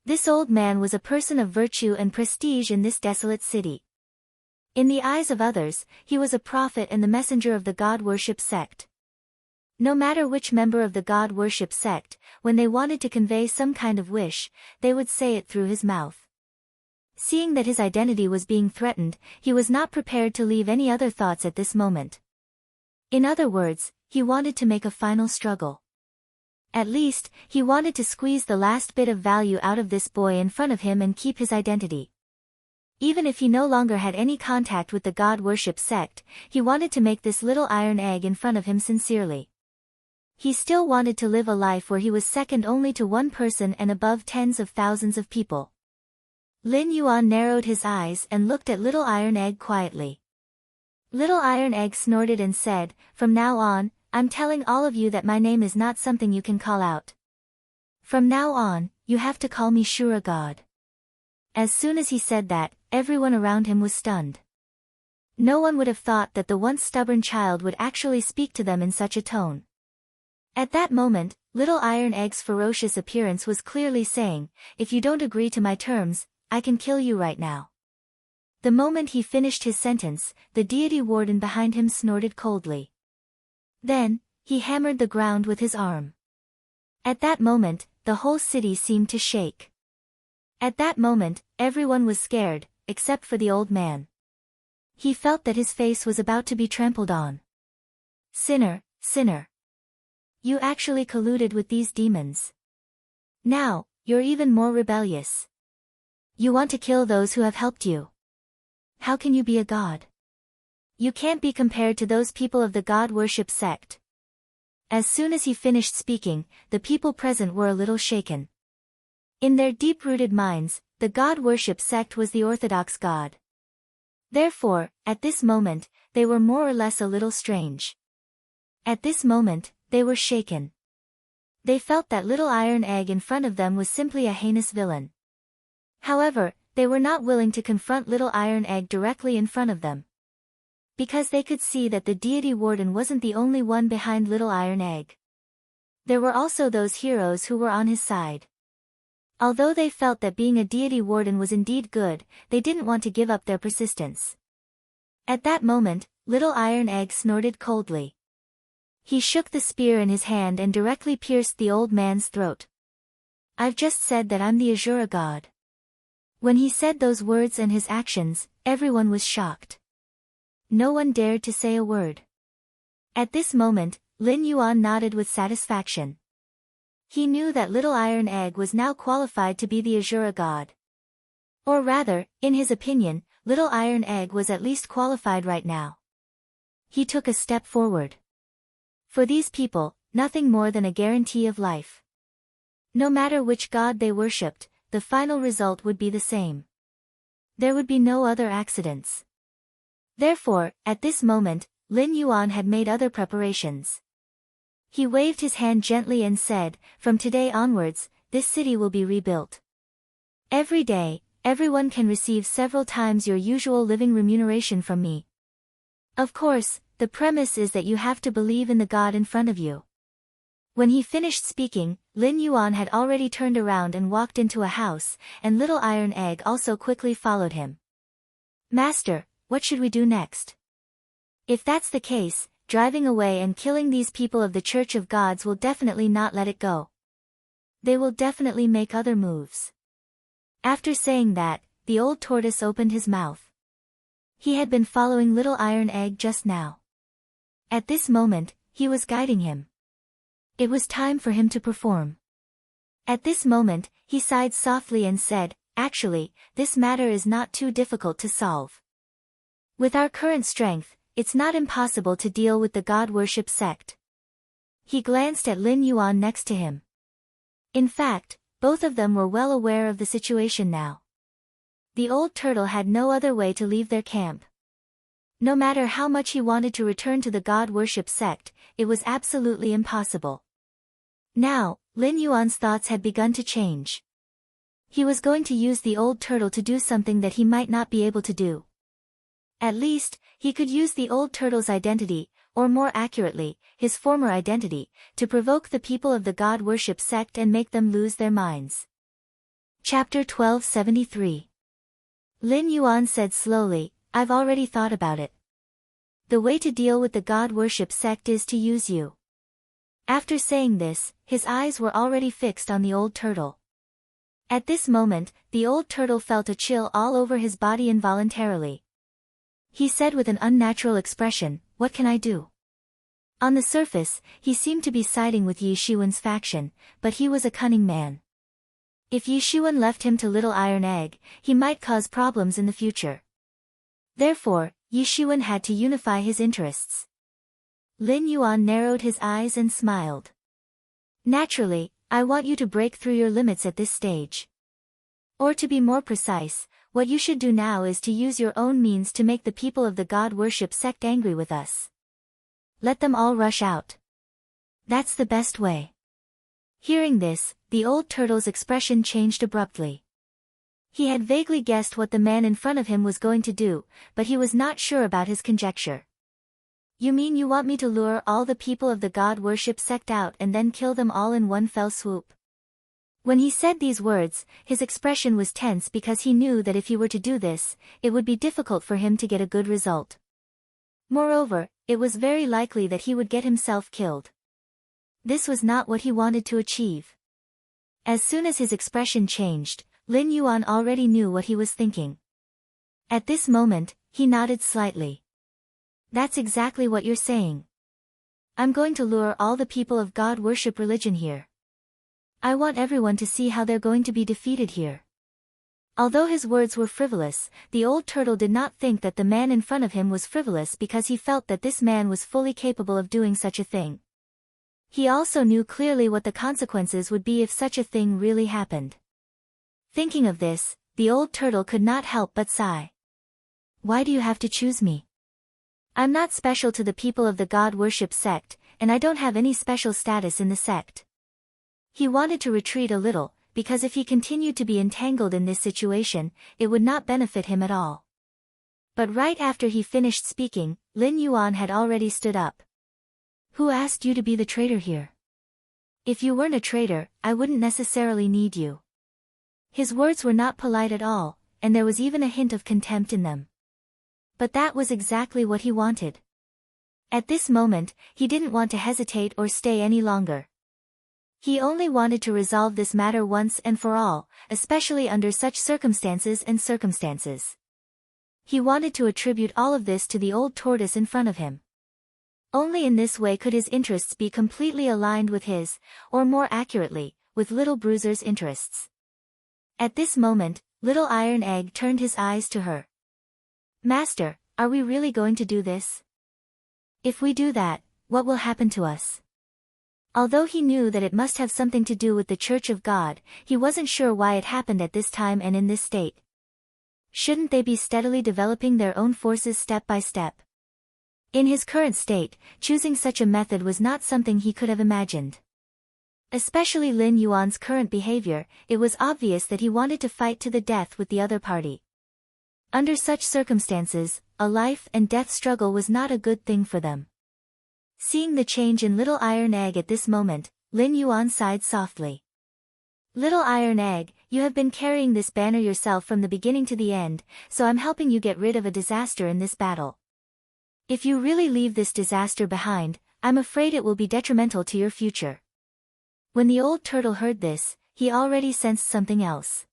This old man was a person of virtue and prestige in this desolate city. In the eyes of others, he was a prophet and the messenger of the god worship sect. No matter which member of the god worship sect, when they wanted to convey some kind of wish, they would say it through his mouth. Seeing that his identity was being threatened, he was not prepared to leave any other thoughts at this moment. In other words, he wanted to make a final struggle. At least, he wanted to squeeze the last bit of value out of this boy in front of him and keep his identity. Even if he no longer had any contact with the god worship sect, he wanted to make this Little Iron Egg in front of him sincerely. He still wanted to live a life where he was second only to one person and above tens of thousands of people. Lin Yuan narrowed his eyes and looked at Little Iron Egg quietly. Little Iron Egg snorted and said, "From now on, I'm telling all of you that my name is not something you can call out. From now on, you have to call me Shura God." As soon as he said that, everyone around him was stunned. No one would have thought that the once stubborn child would actually speak to them in such a tone. At that moment, Little Iron Egg's ferocious appearance was clearly saying, "If you don't agree to my terms, I can kill you right now." The moment he finished his sentence, the deity warden behind him snorted coldly. Then, he hammered the ground with his arm. At that moment, the whole city seemed to shake. At that moment, everyone was scared, except for the old man. He felt that his face was about to be trampled on. Sinner, sinner. You actually colluded with these demons. Now, you're even more rebellious. You want to kill those who have helped you. How can you be a god? You can't be compared to those people of the god worship sect. As soon as he finished speaking, the people present were a little shaken. In their deep-rooted minds, the god worship sect was the orthodox god. Therefore, at this moment, they were more or less a little strange. At this moment, they were shaken. They felt that Little Iron Egg in front of them was simply a heinous villain. However, they were not willing to confront Little Iron Egg directly in front of them. Because they could see that the deity warden wasn't the only one behind Little Iron Egg. There were also those heroes who were on his side. Although they felt that being a deity warden was indeed good, they didn't want to give up their persistence. At that moment, Little Iron Egg snorted coldly. He shook the spear in his hand and directly pierced the old man's throat. "I've just said that I'm the Azura god." When he said those words and his actions, everyone was shocked. No one dared to say a word. At this moment, Lin Yuan nodded with satisfaction. He knew that Little Iron Egg was now qualified to be the Azura god. Or rather, in his opinion, Little Iron Egg was at least qualified right now. He took a step forward. For these people, nothing more than a guarantee of life. No matter which god they worshipped, the final result would be the same. There would be no other accidents. Therefore, at this moment, Lin Yuan had made other preparations. He waved his hand gently and said, "From today onwards, this city will be rebuilt. Every day, everyone can receive several times your usual living remuneration from me. Of course, the premise is that you have to believe in the God in front of you." When he finished speaking, Lin Yuan had already turned around and walked into a house, and Little Iron Egg also quickly followed him. "Master, what should we do next? If that's the case, driving away and killing these people of the Church of Gods will definitely not let it go. They will definitely make other moves." After saying that, the old tortoise opened his mouth. He had been following Little Iron Egg just now. At this moment, he was guiding him. It was time for him to perform. At this moment, he sighed softly and said, "Actually, this matter is not too difficult to solve. With our current strength, it's not impossible to deal with the God worship sect." He glanced at Lin Yuan next to him. In fact, both of them were well aware of the situation now. The old turtle had no other way to leave their camp. No matter how much he wanted to return to the God worship sect, it was absolutely impossible. Now, Lin Yuan's thoughts had begun to change. He was going to use the old turtle to do something that he might not be able to do. At least, he could use the old turtle's identity, or more accurately, his former identity, to provoke the people of the God worship sect and make them lose their minds. Chapter 1273. Lin Yuan said slowly, "I've already thought about it. The way to deal with the God worship sect is to use you." After saying this, his eyes were already fixed on the old turtle. At this moment, the old turtle felt a chill all over his body involuntarily. He said with an unnatural expression, "What can I do?" On the surface, he seemed to be siding with Yi Shiwen's faction, but he was a cunning man. If Yi Shiwen left him to Little Iron Egg, he might cause problems in the future. Therefore, Yi Shiwen had to unify his interests. Lin Yuan narrowed his eyes and smiled. "Naturally, I want you to break through your limits at this stage. Or to be more precise, what you should do now is to use your own means to make the people of the God worship sect angry with us. Let them all rush out. That's the best way." Hearing this, the old turtle's expression changed abruptly. He had vaguely guessed what the man in front of him was going to do, but he was not sure about his conjecture. "You mean you want me to lure all the people of the God worship sect out and then kill them all in one fell swoop?" When he said these words, his expression was tense because he knew that if he were to do this, it would be difficult for him to get a good result. Moreover, it was very likely that he would get himself killed. This was not what he wanted to achieve. As soon as his expression changed, Lin Yuan already knew what he was thinking. At this moment, he nodded slightly. "That's exactly what you're saying. I'm going to lure all the people of God worship religion here. I want everyone to see how they're going to be defeated here." Although his words were frivolous, the old turtle did not think that the man in front of him was frivolous because he felt that this man was fully capable of doing such a thing. He also knew clearly what the consequences would be if such a thing really happened. Thinking of this, the old turtle could not help but sigh. "Why do you have to choose me? I'm not special to the people of the God worship sect, and I don't have any special status in the sect." He wanted to retreat a little, because if he continued to be entangled in this situation, it would not benefit him at all. But right after he finished speaking, Lin Yuan had already stood up. "Who asked you to be the traitor here? If you weren't a traitor, I wouldn't necessarily need you." His words were not polite at all, and there was even a hint of contempt in them. But that was exactly what he wanted. At this moment, he didn't want to hesitate or stay any longer. He only wanted to resolve this matter once and for all, especially under such circumstances. He wanted to attribute all of this to the old tortoise in front of him. Only in this way could his interests be completely aligned with his, or more accurately, with Little Bruiser's interests. At this moment, Little Iron Egg turned his eyes to her. "Master, are we really going to do this? If we do that, what will happen to us?" Although he knew that it must have something to do with the Church of God, he wasn't sure why it happened at this time and in this state. Shouldn't they be steadily developing their own forces step by step? In his current state, choosing such a method was not something he could have imagined. Especially Lin Yuan's current behavior, it was obvious that he wanted to fight to the death with the other party. Under such circumstances, a life and death struggle was not a good thing for them. Seeing the change in Little Iron Egg at this moment, Lin Yuan sighed softly. Little Iron Egg, you have been carrying this banner yourself from the beginning to the end, so I'm helping you get rid of a disaster in this battle. If you really leave this disaster behind, I'm afraid it will be detrimental to your future. When the old turtle heard this, he already sensed something else.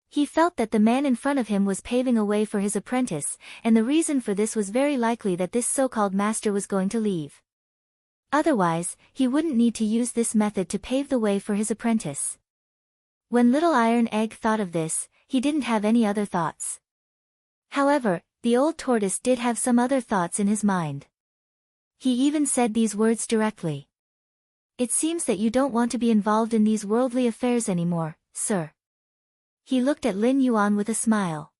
He felt that the man in front of him was paving a way for his apprentice, and the reason for this was very likely that this so-called master was going to leave. Otherwise, he wouldn't need to use this method to pave the way for his apprentice. When Little Iron Egg thought of this, he didn't have any other thoughts. However, the old tortoise did have some other thoughts in his mind. He even said these words directly. It seems that you don't want to be involved in these worldly affairs anymore, sir. He looked at Lin Yuan with a smile.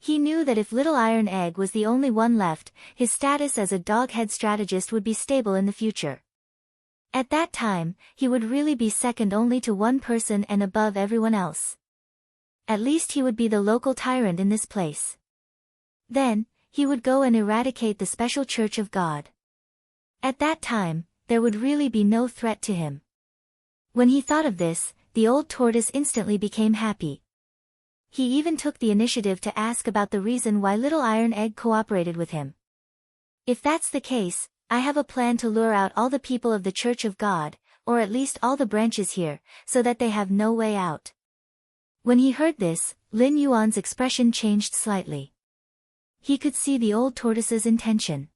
He knew that if Little Iron Egg was the only one left, his status as a dog-head strategist would be stable in the future. At that time, he would really be second only to one person and above everyone else. At least he would be the local tyrant in this place. Then, he would go and eradicate the special Church of God. At that time, there would really be no threat to him. When he thought of this, the old tortoise instantly became happy. He even took the initiative to ask about the reason why Little Iron Egg cooperated with him. If that's the case, I have a plan to lure out all the people of the Church of God, or at least all the branches here, so that they have no way out. When he heard this, Lin Yuan's expression changed slightly. He could see the old tortoise's intention.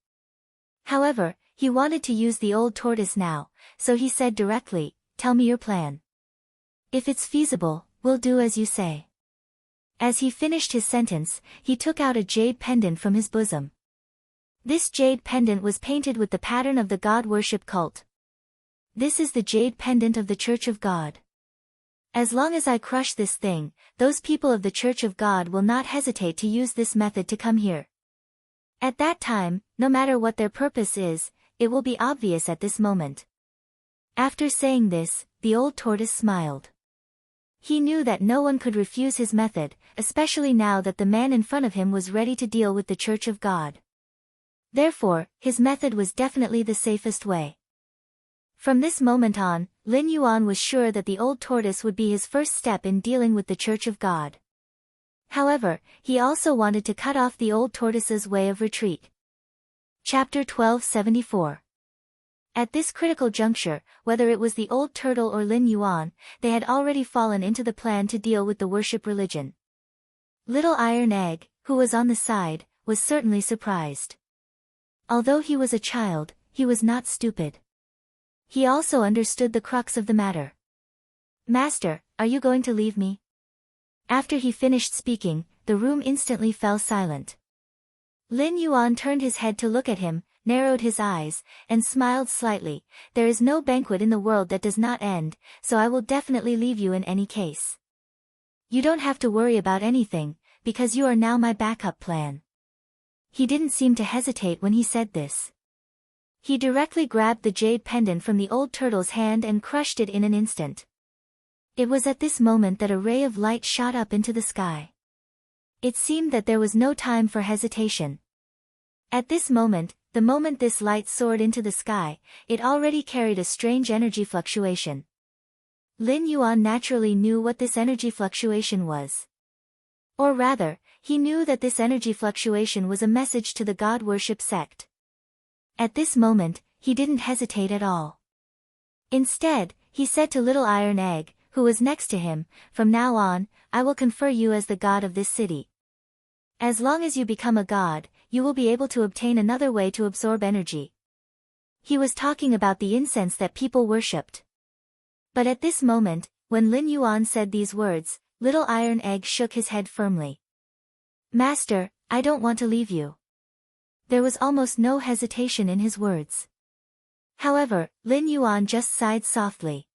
However, he wanted to use the old tortoise now, so he said directly, "Tell me your plan. If it's feasible, we'll do as you say." As he finished his sentence, he took out a jade pendant from his bosom. This jade pendant was painted with the pattern of the god worship cult. This is the jade pendant of the Church of God. As long as I crush this thing, those people of the Church of God will not hesitate to use this method to come here. At that time, no matter what their purpose is, it will be obvious at this moment. After saying this, the old tortoise smiled. He knew that no one could refuse his method, especially now that the man in front of him was ready to deal with the Church of God. Therefore, his method was definitely the safest way. From this moment on, Lin Yuan was sure that the old tortoise would be his first step in dealing with the Church of God. However, he also wanted to cut off the old tortoise's way of retreat. Chapter 1274. At this critical juncture, whether it was the old turtle or Lin Yuan, they had already fallen into the plan to deal with the worship religion. Little Iron Egg, who was on the side, was certainly surprised. Although he was a child, he was not stupid. He also understood the crux of the matter. "Master, are you going to leave me?" After he finished speaking, the room instantly fell silent. Lin Yuan turned his head to look at him, narrowed his eyes, and smiled slightly. "There is no banquet in the world that does not end, so I will definitely leave you in any case. You don't have to worry about anything, because you are now my backup plan." He didn't seem to hesitate when he said this. He directly grabbed the jade pendant from the old turtle's hand and crushed it in an instant. It was at this moment that a ray of light shot up into the sky. It seemed that there was no time for hesitation. At this moment, the moment this light soared into the sky, it already carried a strange energy fluctuation. Lin Yuan naturally knew what this energy fluctuation was. Or rather, he knew that this energy fluctuation was a message to the god worship sect. At this moment, he didn't hesitate at all. Instead, he said to Little Iron Egg, who was next to him, "From now on, I will confer you as the god of this city. As long as you become a god, you will be able to obtain another way to absorb energy." He was talking about the incense that people worshipped. But at this moment, when Lin Yuan said these words, Little Iron Egg shook his head firmly. "Master, I don't want to leave you." There was almost no hesitation in his words. However, Lin Yuan just sighed softly.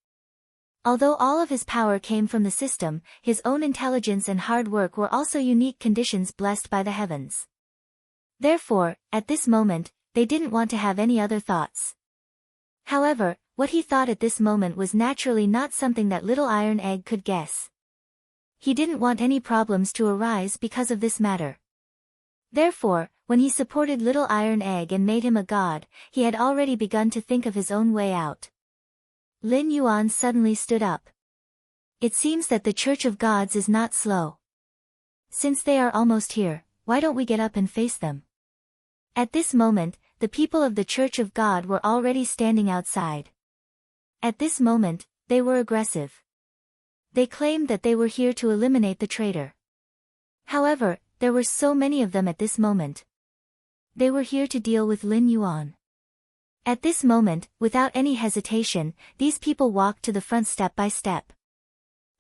Although all of his power came from the system, his own intelligence and hard work were also unique conditions blessed by the heavens. Therefore, at this moment, they didn't want to have any other thoughts. However, what he thought at this moment was naturally not something that Little Iron Egg could guess. He didn't want any problems to arise because of this matter. Therefore, when he supported Little Iron Egg and made him a god, he had already begun to think of his own way out. Lin Yuan suddenly stood up. It seems that the Church of Gods is not slow. Since they are almost here, why don't we get up and face them? At this moment, the people of the Church of God were already standing outside. At this moment, they were aggressive. They claimed that they were here to eliminate the traitor. However, there were so many of them at this moment. They were here to deal with Lin Yuan. At this moment, without any hesitation, these people walked to the front step by step.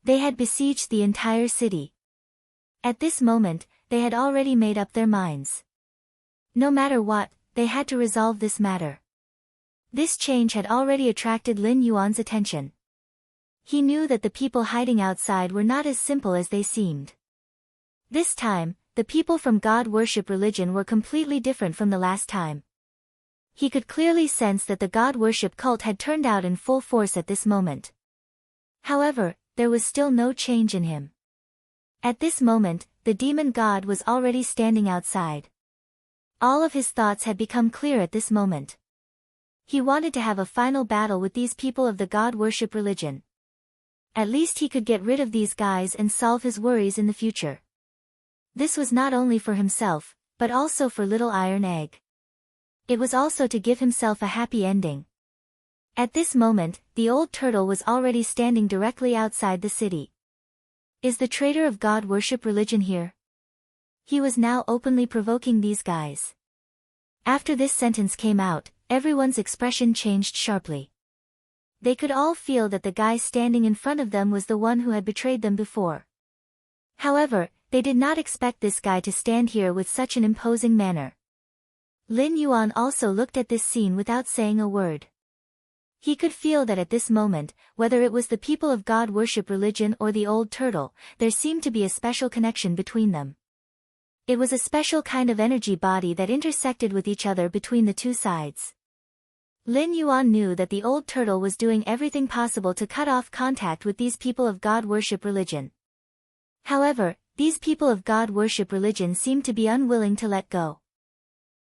They had besieged the entire city. At this moment, they had already made up their minds. No matter what, they had to resolve this matter. This change had already attracted Lin Yuan's attention. He knew that the people hiding outside were not as simple as they seemed. This time, the people from God worship religion were completely different from the last time. He could clearly sense that the God worship cult had turned out in full force at this moment. However, there was still no change in him. At this moment, the demon god was already standing outside. All of his thoughts had become clear at this moment. He wanted to have a final battle with these people of the God worship religion. At least he could get rid of these guys and solve his worries in the future. This was not only for himself, but also for Little Iron Egg. It was also to give himself a happy ending. At this moment, the old turtle was already standing directly outside the city. Is the traitor of God worship religion here? He was now openly provoking these guys. After this sentence came out, everyone's expression changed sharply. They could all feel that the guy standing in front of them was the one who had betrayed them before. However, they did not expect this guy to stand here with such an imposing manner. Lin Yuan also looked at this scene without saying a word. He could feel that at this moment, whether it was the people of God worship religion or the old turtle, there seemed to be a special connection between them. It was a special kind of energy body that intersected with each other between the two sides. Lin Yuan knew that the old turtle was doing everything possible to cut off contact with these people of God worship religion. However, these people of God worship religion seemed to be unwilling to let go.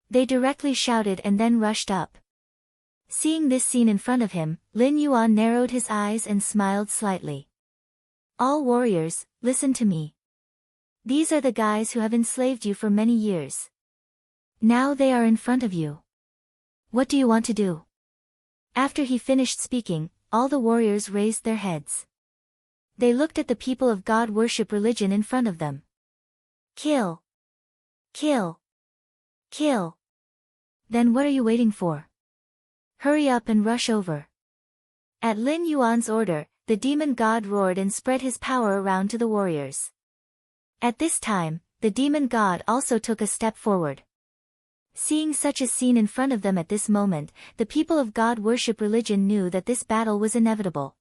They directly shouted and then rushed up. Seeing this scene in front of him, Lin Yuan narrowed his eyes and smiled slightly. All warriors, listen to me. These are the guys who have enslaved you for many years. Now they are in front of you. What do you want to do? After he finished speaking, all the warriors raised their heads. They looked at the people of God worship religion in front of them. Kill! Kill! Kill! Then what are you waiting for? Hurry up and rush over. At Lin Yuan's order, the demon god roared and spread his power around to the warriors. At this time, the demon god also took a step forward. Seeing such a scene in front of them at this moment, the people of God worship religion knew that this battle was inevitable.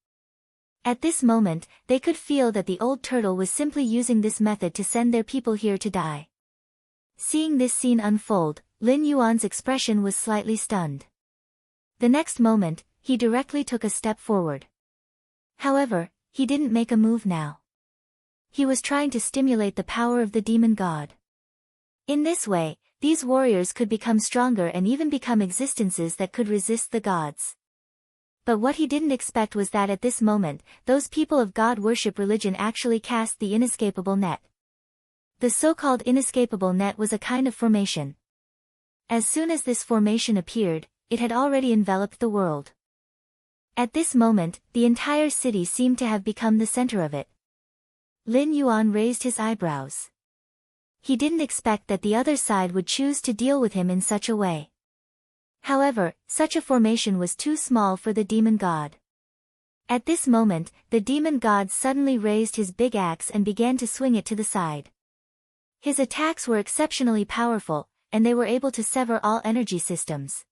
At this moment, they could feel that the old turtle was simply using this method to send their people here to die. Seeing this scene unfold, Lin Yuan's expression was slightly stunned. The next moment, he directly took a step forward. However, he didn't make a move now. He was trying to stimulate the power of the demon god. In this way, these warriors could become stronger and even become existences that could resist the gods. But what he didn't expect was that at this moment, those people of God worship religion actually cast the inescapable net. The so-called inescapable net was a kind of formation. As soon as this formation appeared, it had already enveloped the world. At this moment, the entire city seemed to have become the center of it. Lin Yuan raised his eyebrows. He didn't expect that the other side would choose to deal with him in such a way. However, such a formation was too small for the demon god. At this moment, the demon god suddenly raised his big axe and began to swing it to the side. His attacks were exceptionally powerful, and they were able to sever all energy systems.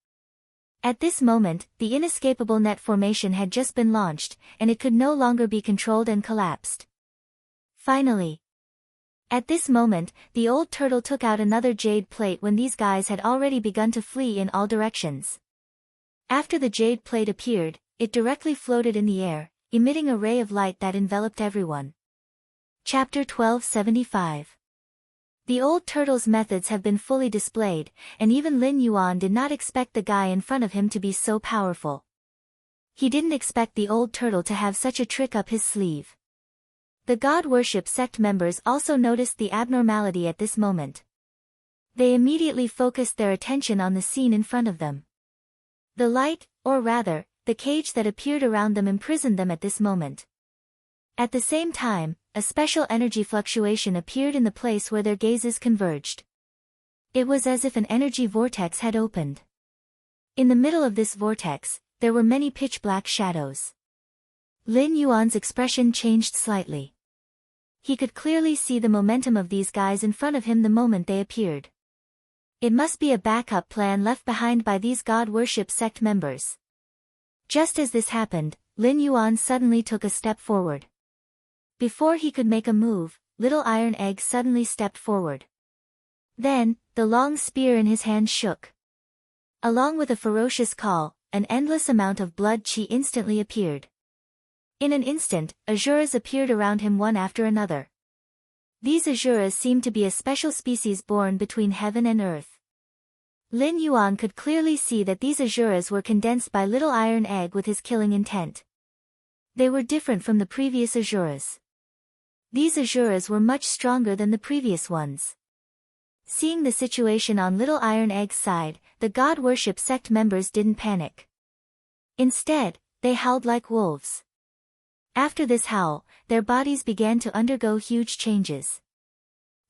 At this moment, the inescapable net formation had just been launched, and it could no longer be controlled and collapsed. Finally, at this moment, the old turtle took out another jade plate when these guys had already begun to flee in all directions. After the jade plate appeared, it directly floated in the air, emitting a ray of light that enveloped everyone. Chapter 1275. The old turtle's methods have been fully displayed, and even Lin Yuan did not expect the guy in front of him to be so powerful. He didn't expect the old turtle to have such a trick up his sleeve. The god worship sect members also noticed the abnormality at this moment. They immediately focused their attention on the scene in front of them. The light, or rather, the cage that appeared around them imprisoned them at this moment. At the same time, a special energy fluctuation appeared in the place where their gazes converged. It was as if an energy vortex had opened. In the middle of this vortex, there were many pitch-black shadows. Lin Yuan's expression changed slightly. He could clearly see the momentum of these guys in front of him the moment they appeared. It must be a backup plan left behind by these god worship sect members. Just as this happened, Lin Yuan suddenly took a step forward. Before he could make a move, Little Iron Egg suddenly stepped forward. Then, the long spear in his hand shook. Along with a ferocious call, an endless amount of blood chi instantly appeared. In an instant, Asuras appeared around him one after another. These Asuras seemed to be a special species born between heaven and earth. Lin Yuan could clearly see that these Asuras were condensed by Little Iron Egg with his killing intent. They were different from the previous Asuras. These Asuras were much stronger than the previous ones. Seeing the situation on Little Iron Egg's side, the god worship sect members didn't panic. Instead, they howled like wolves. After this howl, their bodies began to undergo huge changes.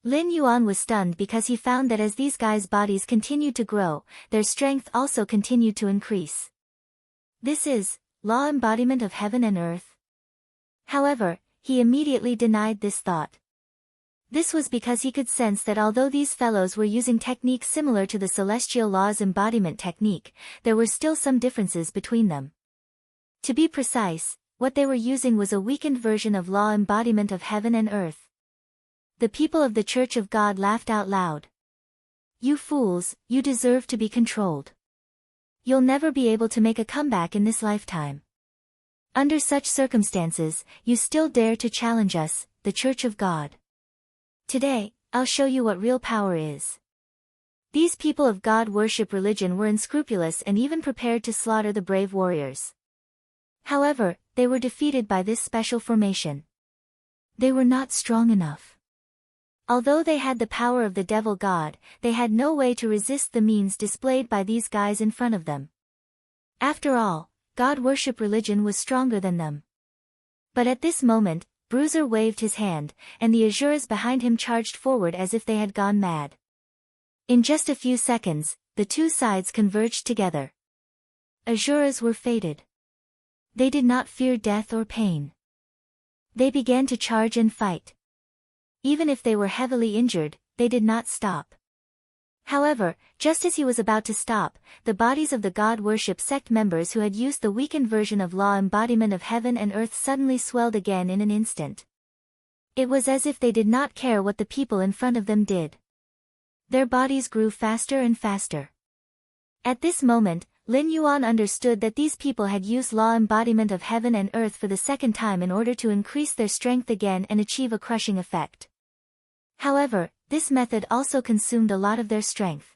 Lin Yuan was stunned because he found that as these guys' bodies continued to grow, their strength also continued to increase. This is law embodiment of heaven and earth. However, he immediately denied this thought. This was because he could sense that although these fellows were using techniques similar to the celestial law's embodiment technique, there were still some differences between them. To be precise, what they were using was a weakened version of law embodiment of heaven and earth. The people of the Church of God laughed out loud. You fools, you deserve to be controlled. You'll never be able to make a comeback in this lifetime. Under such circumstances, you still dare to challenge us, the Church of God. Today, I'll show you what real power is. These people of God worship religion were unscrupulous and even prepared to slaughter the brave warriors. However, they were defeated by this special formation. They were not strong enough. Although they had the power of the devil god, they had no way to resist the means displayed by these guys in front of them. After all, God worship religion was stronger than them. But at this moment, Bruiser waved his hand, and the Asuras behind him charged forward as if they had gone mad. In just a few seconds, the two sides converged together. Asuras were fated. They did not fear death or pain. They began to charge and fight. Even if they were heavily injured, they did not stop. However, just as he was about to stop, the bodies of the god worship sect members who had used the weakened version of law embodiment of heaven and earth suddenly swelled again in an instant. It was as if they did not care what the people in front of them did. Their bodies grew faster and faster. At this moment, Lin Yuan understood that these people had used law embodiment of heaven and earth for the second time in order to increase their strength again and achieve a crushing effect. However, this method also consumed a lot of their strength.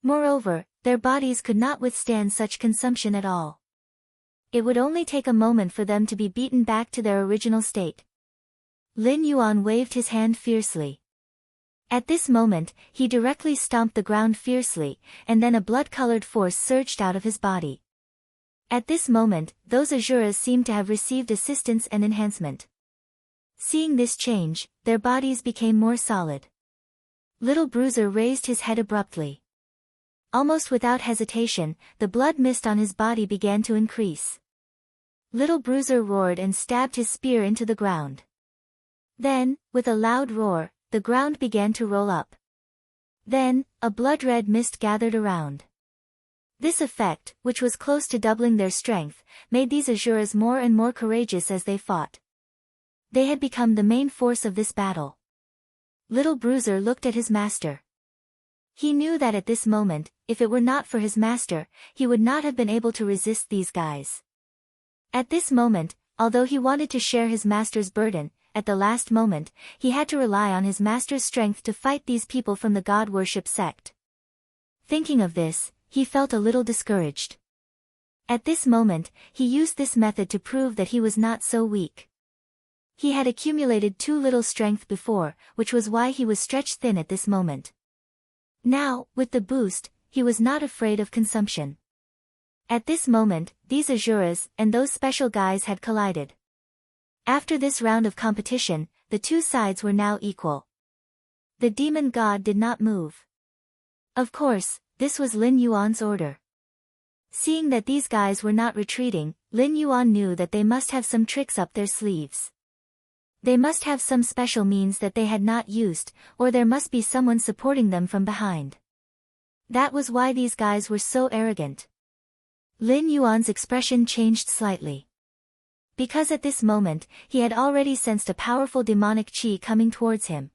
Moreover, their bodies could not withstand such consumption at all. It would only take a moment for them to be beaten back to their original state. Lin Yuan waved his hand fiercely. At this moment, he directly stomped the ground fiercely, and then a blood-colored force surged out of his body. At this moment, those Asuras seemed to have received assistance and enhancement. Seeing this change, their bodies became more solid. Little Bruiser raised his head abruptly. Almost without hesitation, the blood mist on his body began to increase. Little Bruiser roared and stabbed his spear into the ground. Then, with a loud roar, the ground began to roll up. Then, a blood-red mist gathered around. This effect, which was close to doubling their strength, made these Asuras more and more courageous as they fought. They had become the main force of this battle. Little Bruiser looked at his master. He knew that at this moment, if it were not for his master, he would not have been able to resist these guys. At this moment, although he wanted to share his master's burden, at the last moment, he had to rely on his master's strength to fight these people from the god worship sect. Thinking of this, he felt a little discouraged. At this moment, he used this method to prove that he was not so weak. He had accumulated too little strength before, which was why he was stretched thin at this moment. Now, with the boost, he was not afraid of consumption. At this moment, these Asuras and those special guys had collided. After this round of competition, the two sides were now equal. The demon god did not move. Of course, this was Lin Yuan's order. Seeing that these guys were not retreating, Lin Yuan knew that they must have some tricks up their sleeves. They must have some special means that they had not used, or there must be someone supporting them from behind. That was why these guys were so arrogant. Lin Yuan's expression changed slightly. Because at this moment, he had already sensed a powerful demonic chi coming towards him.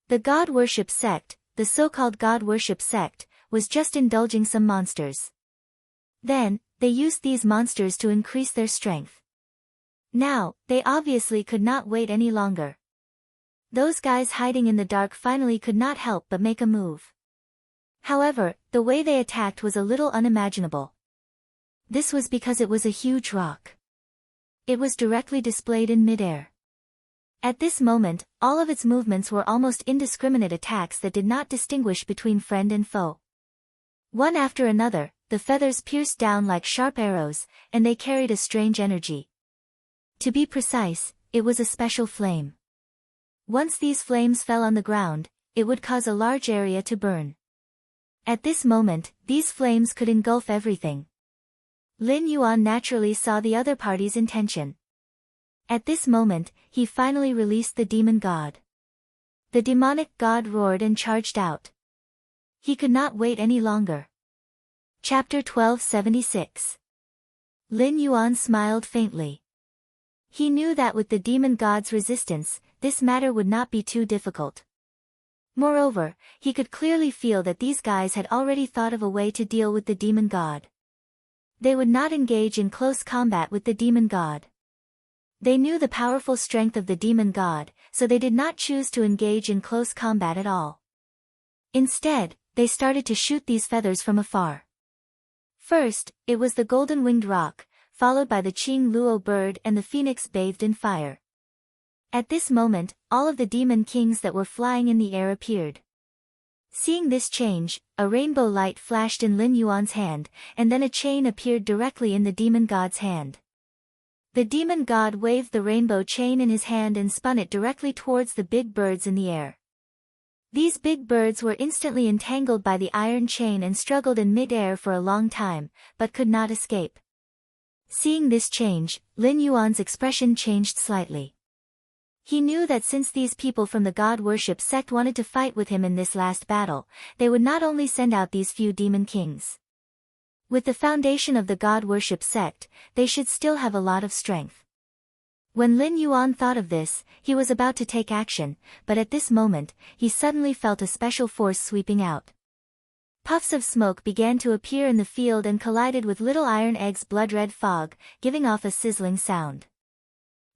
The god worship sect, the so-called god worship sect, was just indulging some monsters. Then, they used these monsters to increase their strength. Now, they obviously could not wait any longer. Those guys hiding in the dark finally could not help but make a move. However, the way they attacked was a little unimaginable. This was because it was a huge rock. It was directly displayed in midair. At this moment, all of its movements were almost indiscriminate attacks that did not distinguish between friend and foe. One after another, the feathers pierced down like sharp arrows, and they carried a strange energy. To be precise, it was a special flame. Once these flames fell on the ground, it would cause a large area to burn. At this moment, these flames could engulf everything. Lin Yuan naturally saw the other party's intention. At this moment, he finally released the demon god. The demonic god roared and charged out. He could not wait any longer. Chapter 1276. Lin Yuan smiled faintly. He knew that with the demon god's resistance, this matter would not be too difficult. Moreover, he could clearly feel that these guys had already thought of a way to deal with the demon god. They would not engage in close combat with the demon god. They knew the powerful strength of the demon god, so they did not choose to engage in close combat at all. Instead, they started to shoot these feathers from afar. First, it was the golden-winged roc, followed by the Qing Luo bird and the phoenix bathed in fire. At this moment, all of the demon kings that were flying in the air appeared. Seeing this change, a rainbow light flashed in Lin Yuan's hand, and then a chain appeared directly in the demon god's hand. The demon god waved the rainbow chain in his hand and spun it directly towards the big birds in the air. These big birds were instantly entangled by the iron chain and struggled in mid-air for a long time, but could not escape. Seeing this change, Lin Yuan's expression changed slightly. He knew that since these people from the god worship sect wanted to fight with him in this last battle, they would not only send out these few demon kings. With the foundation of the god worship sect, they should still have a lot of strength. When Lin Yuan thought of this, he was about to take action, but at this moment, he suddenly felt a special force sweeping out. Puffs of smoke began to appear in the field and collided with little iron eggs' blood-red fog, giving off a sizzling sound.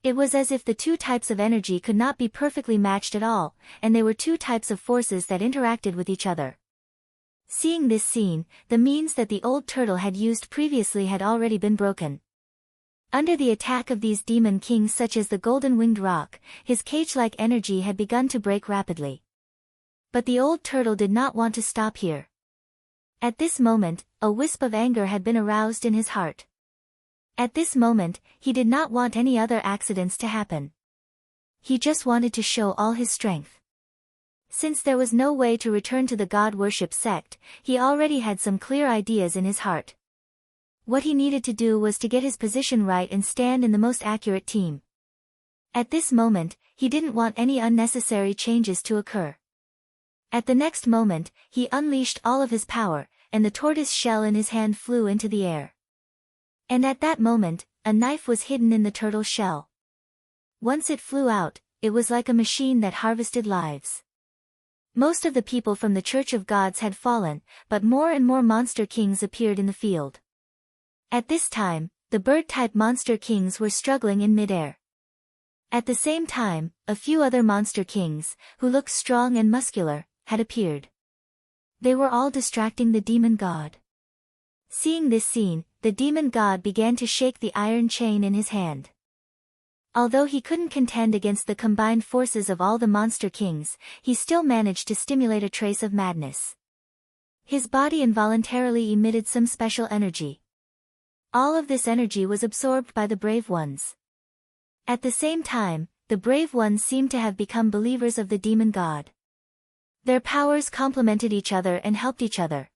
It was as if the two types of energy could not be perfectly matched at all, and they were two types of forces that interacted with each other. Seeing this scene, the means that the old turtle had used previously had already been broken. Under the attack of these demon kings such as the golden-winged roc, his cage-like energy had begun to break rapidly. But the old turtle did not want to stop here. At this moment, a wisp of anger had been aroused in his heart. At this moment, he did not want any other accidents to happen. He just wanted to show all his strength. Since there was no way to return to the god worship sect, he already had some clear ideas in his heart. What he needed to do was to get his position right and stand in the most accurate team. At this moment, he didn't want any unnecessary changes to occur. At the next moment, he unleashed all of his power, and the tortoise shell in his hand flew into the air. And at that moment, a knife was hidden in the turtle shell. Once it flew out, it was like a machine that harvested lives. Most of the people from the Church of Gods had fallen, but more and more monster kings appeared in the field. At this time, the bird-type monster kings were struggling in midair. At the same time, a few other monster kings, who looked strong and muscular, had appeared. They were all distracting the demon god. Seeing this scene, the demon god began to shake the iron chain in his hand. Although he couldn't contend against the combined forces of all the monster kings, he still managed to stimulate a trace of madness. His body involuntarily emitted some special energy. All of this energy was absorbed by the brave ones. At the same time, the brave ones seemed to have become believers of the demon god. Their powers complemented each other and helped each other.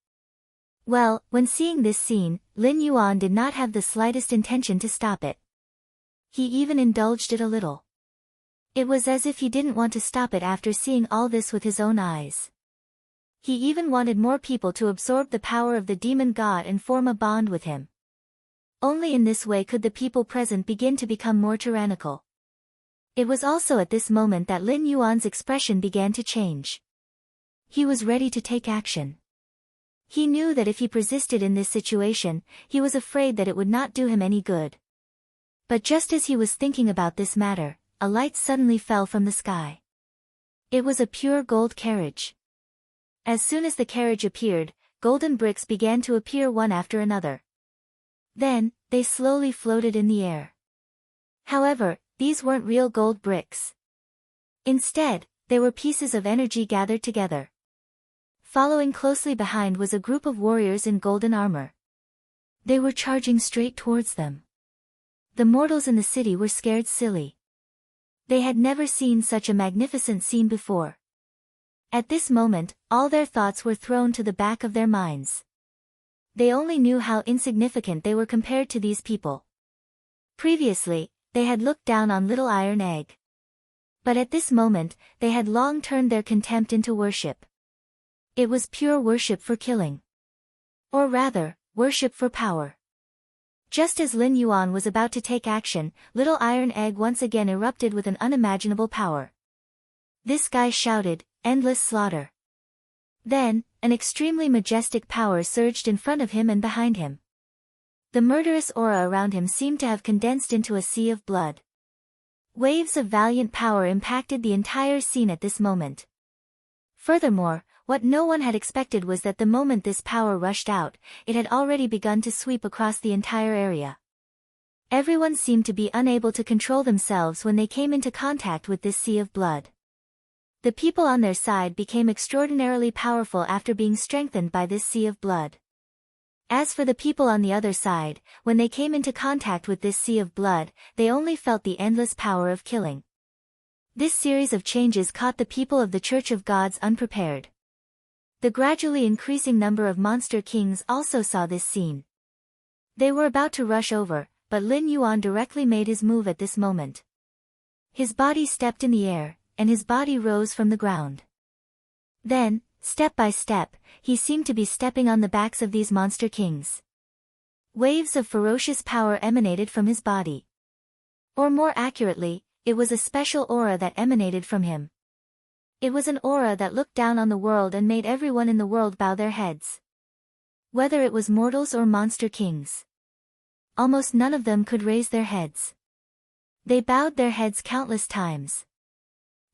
Well, when seeing this scene, Lin Yuan did not have the slightest intention to stop it. He even indulged it a little. It was as if he didn't want to stop it after seeing all this with his own eyes. He even wanted more people to absorb the power of the demon god and form a bond with him. Only in this way could the people present begin to become more tyrannical. It was also at this moment that Lin Yuan's expression began to change. He was ready to take action. He knew that if he persisted in this situation, he was afraid that it would not do him any good. But just as he was thinking about this matter, a light suddenly fell from the sky. It was a pure gold carriage. As soon as the carriage appeared, golden bricks began to appear one after another. Then, they slowly floated in the air. However, these weren't real gold bricks. Instead, they were pieces of energy gathered together. Following closely behind was a group of warriors in golden armor. They were charging straight towards them. The mortals in the city were scared silly. They had never seen such a magnificent scene before. At this moment, all their thoughts were thrown to the back of their minds. They only knew how insignificant they were compared to these people. Previously, they had looked down on Little Iron Egg. But at this moment, they had long turned their contempt into worship. It was pure worship for killing. Or rather, worship for power. Just as Lin Yuan was about to take action, Little Iron Egg once again erupted with an unimaginable power. This guy shouted, "Endless slaughter." Then, an extremely majestic power surged in front of him and behind him. The murderous aura around him seemed to have condensed into a sea of blood. Waves of valiant power impacted the entire scene at this moment. Furthermore, what no one had expected was that the moment this power rushed out, it had already begun to sweep across the entire area. Everyone seemed to be unable to control themselves when they came into contact with this sea of blood. The people on their side became extraordinarily powerful after being strengthened by this sea of blood. As for the people on the other side, when they came into contact with this sea of blood, they only felt the endless power of killing. This series of changes caught the people of the Church of Gods unprepared. The gradually increasing number of monster kings also saw this scene. They were about to rush over, but Lin Yuan directly made his move at this moment. His body stepped in the air, and his body rose from the ground. Then, step by step, he seemed to be stepping on the backs of these monster kings. Waves of ferocious power emanated from his body. Or more accurately, it was a special aura that emanated from him. It was an aura that looked down on the world and made everyone in the world bow their heads. Whether it was mortals or monster kings. Almost none of them could raise their heads. They bowed their heads countless times.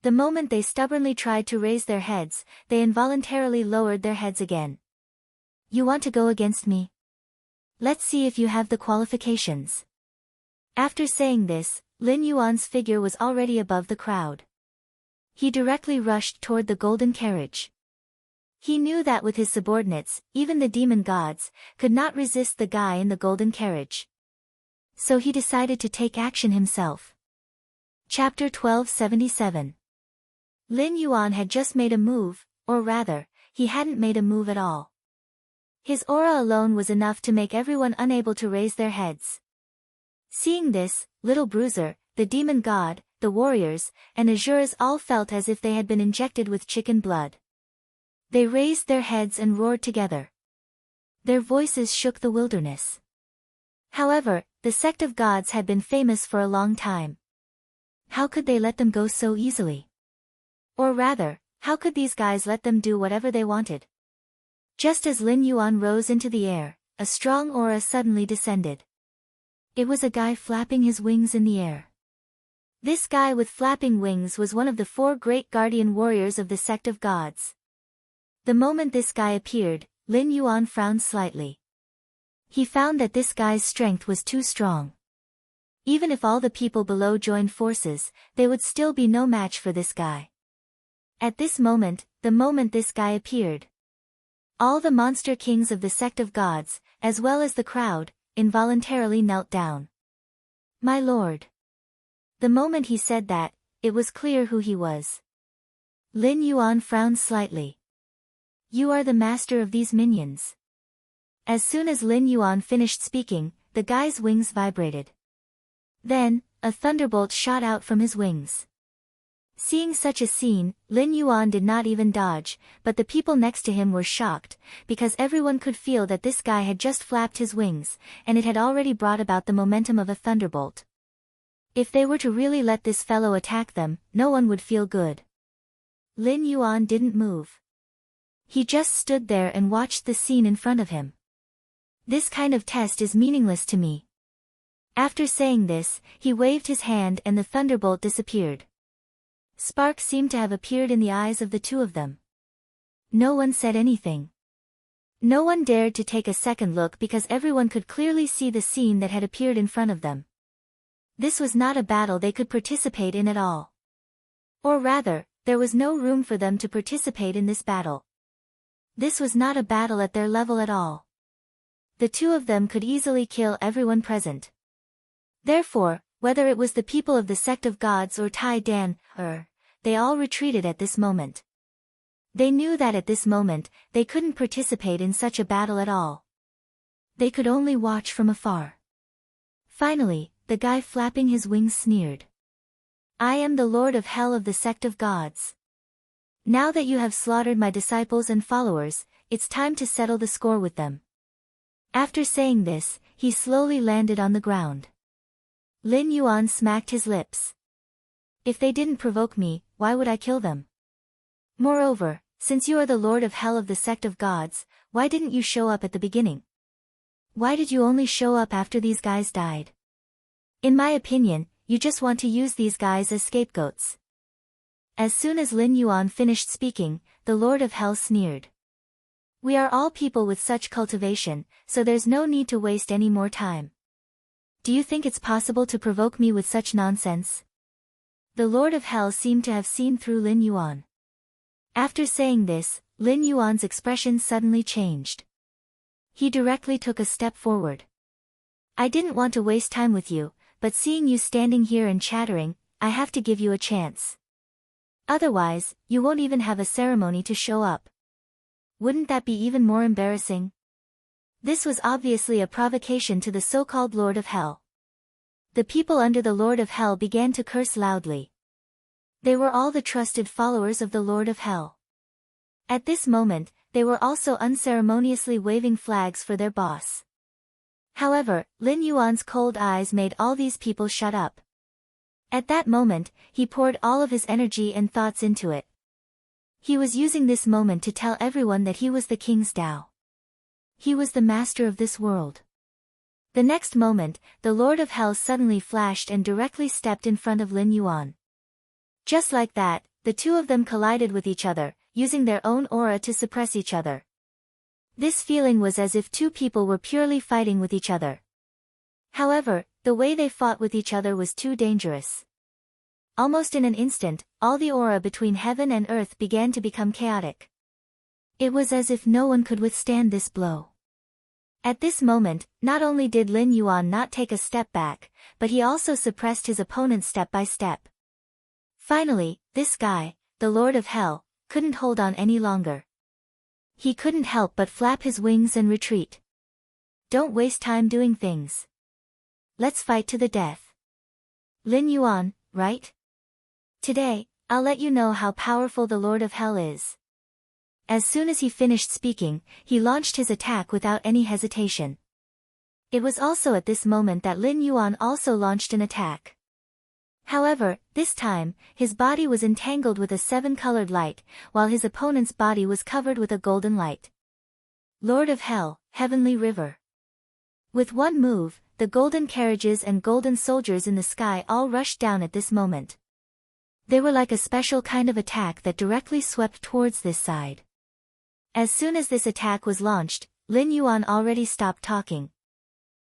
The moment they stubbornly tried to raise their heads, they involuntarily lowered their heads again. "You want to go against me? Let's see if you have the qualifications." After saying this, Lin Yuan's figure was already above the crowd. He directly rushed toward the golden carriage. He knew that with his subordinates, even the demon gods, could not resist the guy in the golden carriage. So he decided to take action himself. Chapter 1277. Lin Yuan had just made a move, or rather, he hadn't made a move at all. His aura alone was enough to make everyone unable to raise their heads. Seeing this, Little Bruiser, the demon god, the warriors, and Azuras all felt as if they had been injected with chicken blood. They raised their heads and roared together. Their voices shook the wilderness. However, the sect of gods had been famous for a long time. How could they let them go so easily? Or rather, how could these guys let them do whatever they wanted? Just as Lin Yuan rose into the air, a strong aura suddenly descended. It was a guy flapping his wings in the air. This guy with flapping wings was one of the 4 great guardian warriors of the sect of gods. The moment this guy appeared, Lin Yuan frowned slightly. He found that this guy's strength was too strong. Even if all the people below joined forces, they would still be no match for this guy. At this moment, the moment this guy appeared, all the monster kings of the sect of gods, as well as the crowd, involuntarily knelt down. My lord. The moment he said that, it was clear who he was. Lin Yuan frowned slightly. You are the master of these minions. As soon as Lin Yuan finished speaking, the guy's wings vibrated. Then, a thunderbolt shot out from his wings. Seeing such a scene, Lin Yuan did not even dodge, but the people next to him were shocked, because everyone could feel that this guy had just flapped his wings, and it had already brought about the momentum of a thunderbolt. If they were to really let this fellow attack them, no one would feel good. Lin Yuan didn't move. He just stood there and watched the scene in front of him. This kind of test is meaningless to me. After saying this, he waved his hand and the thunderbolt disappeared. Sparks seemed to have appeared in the eyes of the 2 of them. No one said anything. No one dared to take a second look because everyone could clearly see the scene that had appeared in front of them. This was not a battle they could participate in at all. Or rather, there was no room for them to participate in this battle. This was not a battle at their level at all. The 2 of them could easily kill everyone present. Therefore, whether it was the people of the sect of gods or Tai Dan, they all retreated at this moment. They knew that at this moment, they couldn't participate in such a battle at all. They could only watch from afar. Finally, the guy flapping his wings sneered. I am the Lord of Hell of the sect of gods. Now that you have slaughtered my disciples and followers, it's time to settle the score with them. After saying this, he slowly landed on the ground. Lin Yuan smacked his lips. If they didn't provoke me, why would I kill them? Moreover, since you are the Lord of Hell of the sect of gods, why didn't you show up at the beginning? Why did you only show up after these guys died? In my opinion, you just want to use these guys as scapegoats. As soon as Lin Yuan finished speaking, the Lord of Hell sneered. We are all people with such cultivation, so there's no need to waste any more time. Do you think it's possible to provoke me with such nonsense? The Lord of Hell seemed to have seen through Lin Yuan. After saying this, Lin Yuan's expression suddenly changed. He directly took a step forward. I didn't want to waste time with you, but seeing you standing here and chattering, I have to give you a chance. Otherwise, you won't even have a ceremony to show up. Wouldn't that be even more embarrassing? This was obviously a provocation to the so-called Lord of Hell. The people under the Lord of Hell began to curse loudly. They were all the trusted followers of the Lord of Hell. At this moment, they were also unceremoniously waving flags for their boss. However, Lin Yuan's cold eyes made all these people shut up. At that moment, he poured all of his energy and thoughts into it. He was using this moment to tell everyone that he was the King's Tao. He was the master of this world. The next moment, the Lord of Hell suddenly flashed and directly stepped in front of Lin Yuan. Just like that, the 2 of them collided with each other, using their own aura to suppress each other. This feeling was as if 2 people were purely fighting with each other. However, the way they fought with each other was too dangerous. Almost in an instant, all the aura between heaven and earth began to become chaotic. It was as if no one could withstand this blow. At this moment, not only did Lin Yuan not take a step back, but he also suppressed his opponent step by step. Finally, this guy, the Lord of Hell, couldn't hold on any longer. He couldn't help but flap his wings and retreat. Don't waste time doing things. Let's fight to the death. Lin Yuan, right? Today, I'll let you know how powerful the Lord of Hell is. As soon as he finished speaking, he launched his attack without any hesitation. It was also at this moment that Lin Yuan also launched an attack. However, this time, his body was entangled with a 7-colored light, while his opponent's body was covered with a golden light. Lord of Hell, Heavenly River. With one move, the golden carriages and golden soldiers in the sky all rushed down at this moment. They were like a special kind of attack that directly swept towards this side. As soon as this attack was launched, Lin Yuan already stopped talking.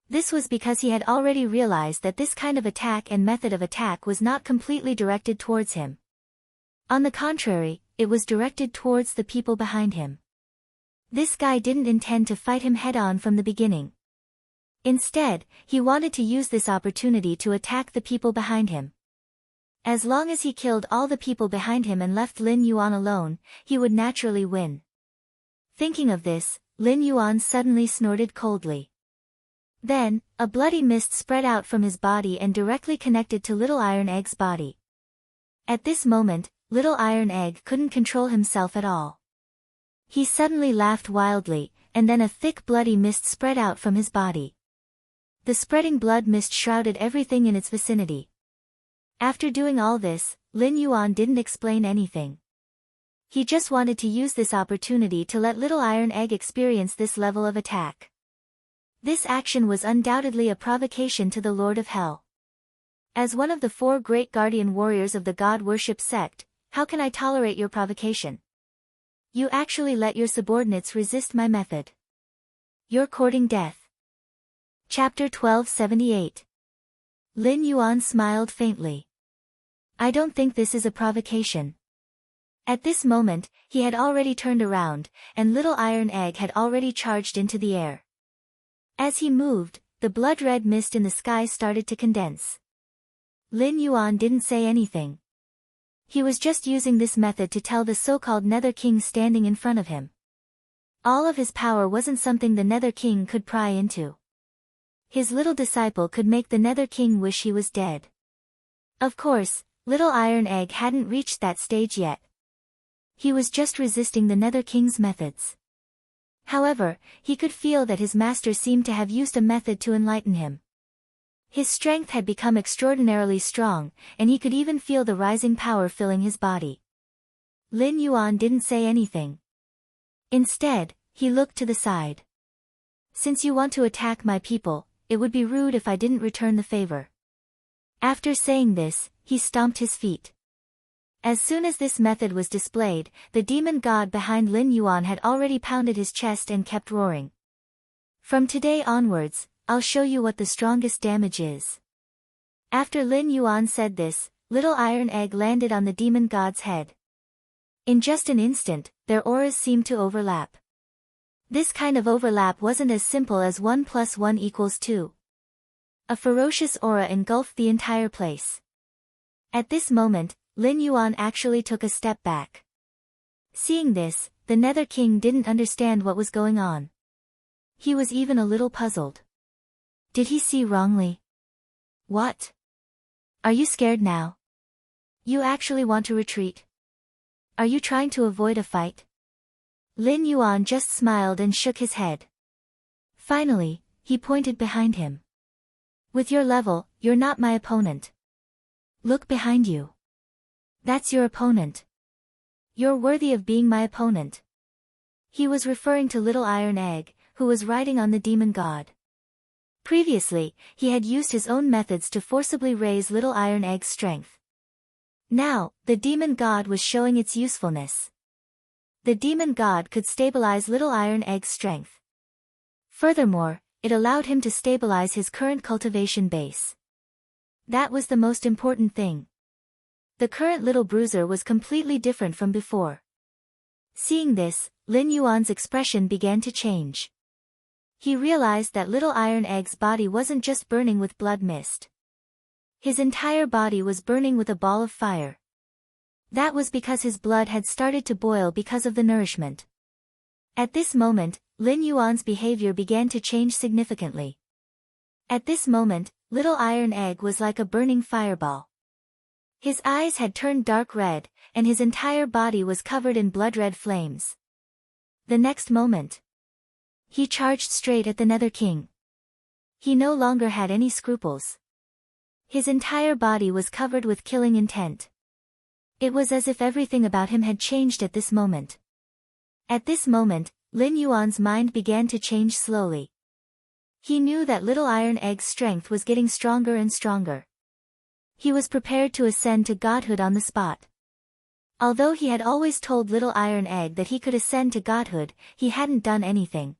This was because he had already realized that this kind of attack and method of attack was not completely directed towards him. On the contrary, it was directed towards the people behind him. This guy didn't intend to fight him head-on from the beginning. Instead, he wanted to use this opportunity to attack the people behind him. As long as he killed all the people behind him and left Lin Yuan alone, he would naturally win. Thinking of this, Lin Yuan suddenly snorted coldly. Then, a bloody mist spread out from his body and directly connected to Little Iron Egg's body. At this moment, Little Iron Egg couldn't control himself at all. He suddenly laughed wildly, and then a thick bloody mist spread out from his body. The spreading blood mist shrouded everything in its vicinity. After doing all this, Lin Yuan didn't explain anything. He just wanted to use this opportunity to let Little Iron Egg experience this level of attack. This action was undoubtedly a provocation to the Lord of Hell. As one of the 4 great guardian warriors of the god worship sect, how can I tolerate your provocation? You actually let your subordinates resist my method. You're courting death. Chapter 1278. Lin Yuan smiled faintly. I don't think this is a provocation. At this moment, he had already turned around, and Little Iron Egg had already charged into the air. As he moved, the blood-red mist in the sky started to condense. Lin Yuan didn't say anything. He was just using this method to tell the so-called Nether King standing in front of him. All of his power wasn't something the Nether King could pry into. His little disciple could make the Nether King wish he was dead. Of course, Little Iron Egg hadn't reached that stage yet. He was just resisting the Nether King's methods. However, he could feel that his master seemed to have used a method to enlighten him. His strength had become extraordinarily strong, and he could even feel the rising power filling his body. Lin Yuan didn't say anything. Instead, he looked to the side. Since you want to attack my people, it would be rude if I didn't return the favor. After saying this, he stomped his feet. As soon as this method was displayed, the demon god behind Lin Yuan had already pounded his chest and kept roaring. From today onwards, I'll show you what the strongest damage is. After Lin Yuan said this, Little Iron Egg landed on the demon god's head. In just an instant, their auras seemed to overlap. This kind of overlap wasn't as simple as 1 + 1 = 2. A ferocious aura engulfed the entire place. At this moment, Lin Yuan actually took a step back. Seeing this, the Nether King didn't understand what was going on. He was even a little puzzled. Did he see wrongly? What? Are you scared now? You actually want to retreat? Are you trying to avoid a fight? Lin Yuan just smiled and shook his head. Finally, he pointed behind him. With your level, you're not my opponent. Look behind you. That's your opponent. You're worthy of being my opponent. He was referring to Little Iron Egg, who was riding on the demon god. Previously, he had used his own methods to forcibly raise Little Iron Egg's strength. Now, the demon god was showing its usefulness. The demon god could stabilize Little Iron Egg's strength. Furthermore, it allowed him to stabilize his current cultivation base. That was the most important thing. The current little bruiser was completely different from before. Seeing this, Lin Yuan's expression began to change. He realized that Little Iron Egg's body wasn't just burning with blood mist. His entire body was burning with a ball of fire. That was because his blood had started to boil because of the nourishment. At this moment, Lin Yuan's behavior began to change significantly. At this moment, Little Iron Egg was like a burning fireball. His eyes had turned dark red, and his entire body was covered in blood-red flames. The next moment, he charged straight at the Nether King. He no longer had any scruples. His entire body was covered with killing intent. It was as if everything about him had changed at this moment. At this moment, Lin Yuan's mind began to change slowly. He knew that Little Iron Egg's strength was getting stronger and stronger. He was prepared to ascend to godhood on the spot. Although he had always told Little Iron Egg that he could ascend to godhood, he hadn't done anything.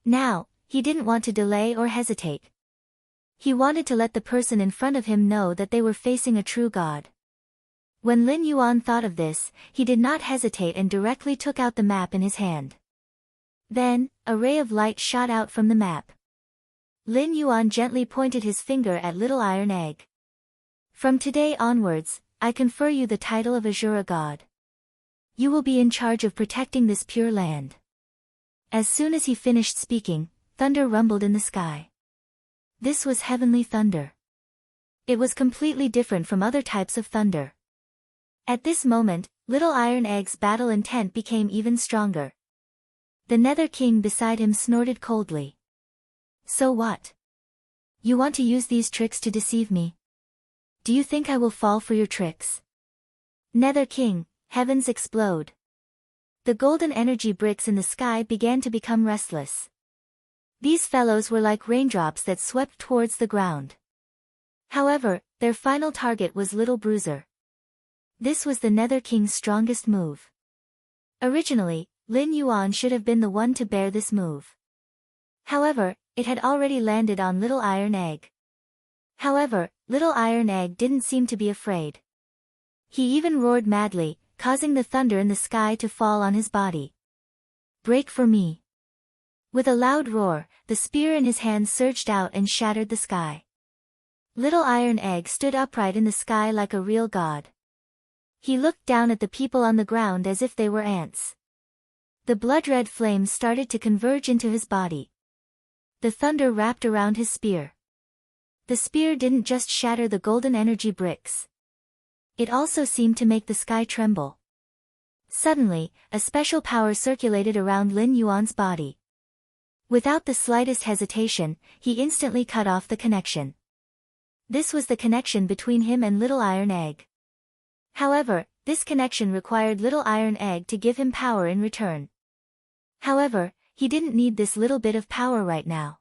Now, he didn't want to delay or hesitate. He wanted to let the person in front of him know that they were facing a true god. When Lin Yuan thought of this, he did not hesitate and directly took out the map in his hand. Then, a ray of light shot out from the map. Lin Yuan gently pointed his finger at Little Iron Egg. From today onwards, I confer you the title of Azura God. You will be in charge of protecting this pure land. As soon as he finished speaking, thunder rumbled in the sky. This was heavenly thunder. It was completely different from other types of thunder. At this moment, Little Iron Egg's battle intent became even stronger. The Nether King beside him snorted coldly. So what? You want to use these tricks to deceive me? Do you think I will fall for your tricks? Nether King, heavens explode. The golden energy bricks in the sky began to become restless. These fellows were like raindrops that swept towards the ground. However, their final target was Little Bruiser. This was the Nether King's strongest move. Originally, Lin Yuan should have been the one to bear this move. However, it had already landed on Little Iron Egg. However, Little Iron Egg didn't seem to be afraid. He even roared madly, causing the thunder in the sky to fall on his body. Break for me. With a loud roar, the spear in his hand surged out and shattered the sky. Little Iron Egg stood upright in the sky like a real god. He looked down at the people on the ground as if they were ants. The blood-red flames started to converge into his body. The thunder wrapped around his spear. The spear didn't just shatter the golden energy bricks. It also seemed to make the sky tremble. Suddenly, a special power circulated around Lin Yuan's body. Without the slightest hesitation, he instantly cut off the connection. This was the connection between him and Little Iron Egg. However, this connection required Little Iron Egg to give him power in return. However, he didn't need this little bit of power right now.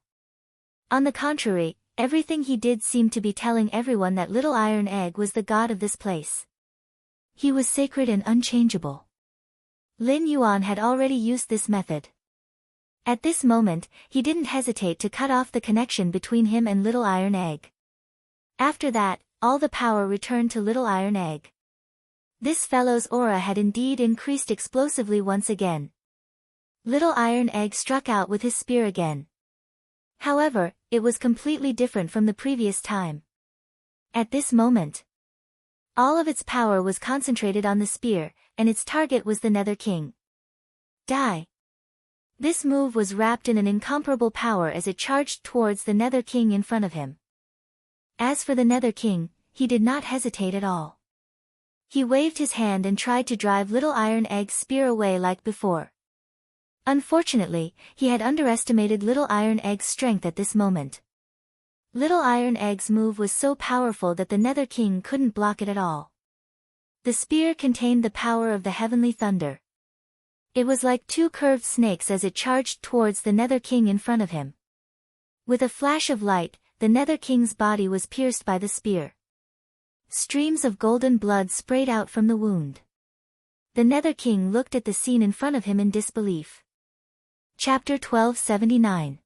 On the contrary, everything he did seemed to be telling everyone that Little Iron Egg was the god of this place. He was sacred and unchangeable. Lin Yuan had already used this method. At this moment, he didn't hesitate to cut off the connection between him and Little Iron Egg. After that, all the power returned to Little Iron Egg. This fellow's aura had indeed increased explosively once again. Little Iron Egg struck out with his spear again. However, it was completely different from the previous time. At this moment, all of its power was concentrated on the spear, and its target was the Nether King. Die! This move was wrapped in an incomparable power as it charged towards the Nether King in front of him. As for the Nether King, he did not hesitate at all. He waved his hand and tried to drive Little Iron Egg's spear away like before. Unfortunately, he had underestimated Little Iron Egg's strength at this moment. Little Iron Egg's move was so powerful that the Nether King couldn't block it at all. The spear contained the power of the heavenly thunder. It was like two curved snakes as it charged towards the Nether King in front of him. With a flash of light, the Nether King's body was pierced by the spear. Streams of golden blood sprayed out from the wound. The Nether King looked at the scene in front of him in disbelief. Chapter 1279.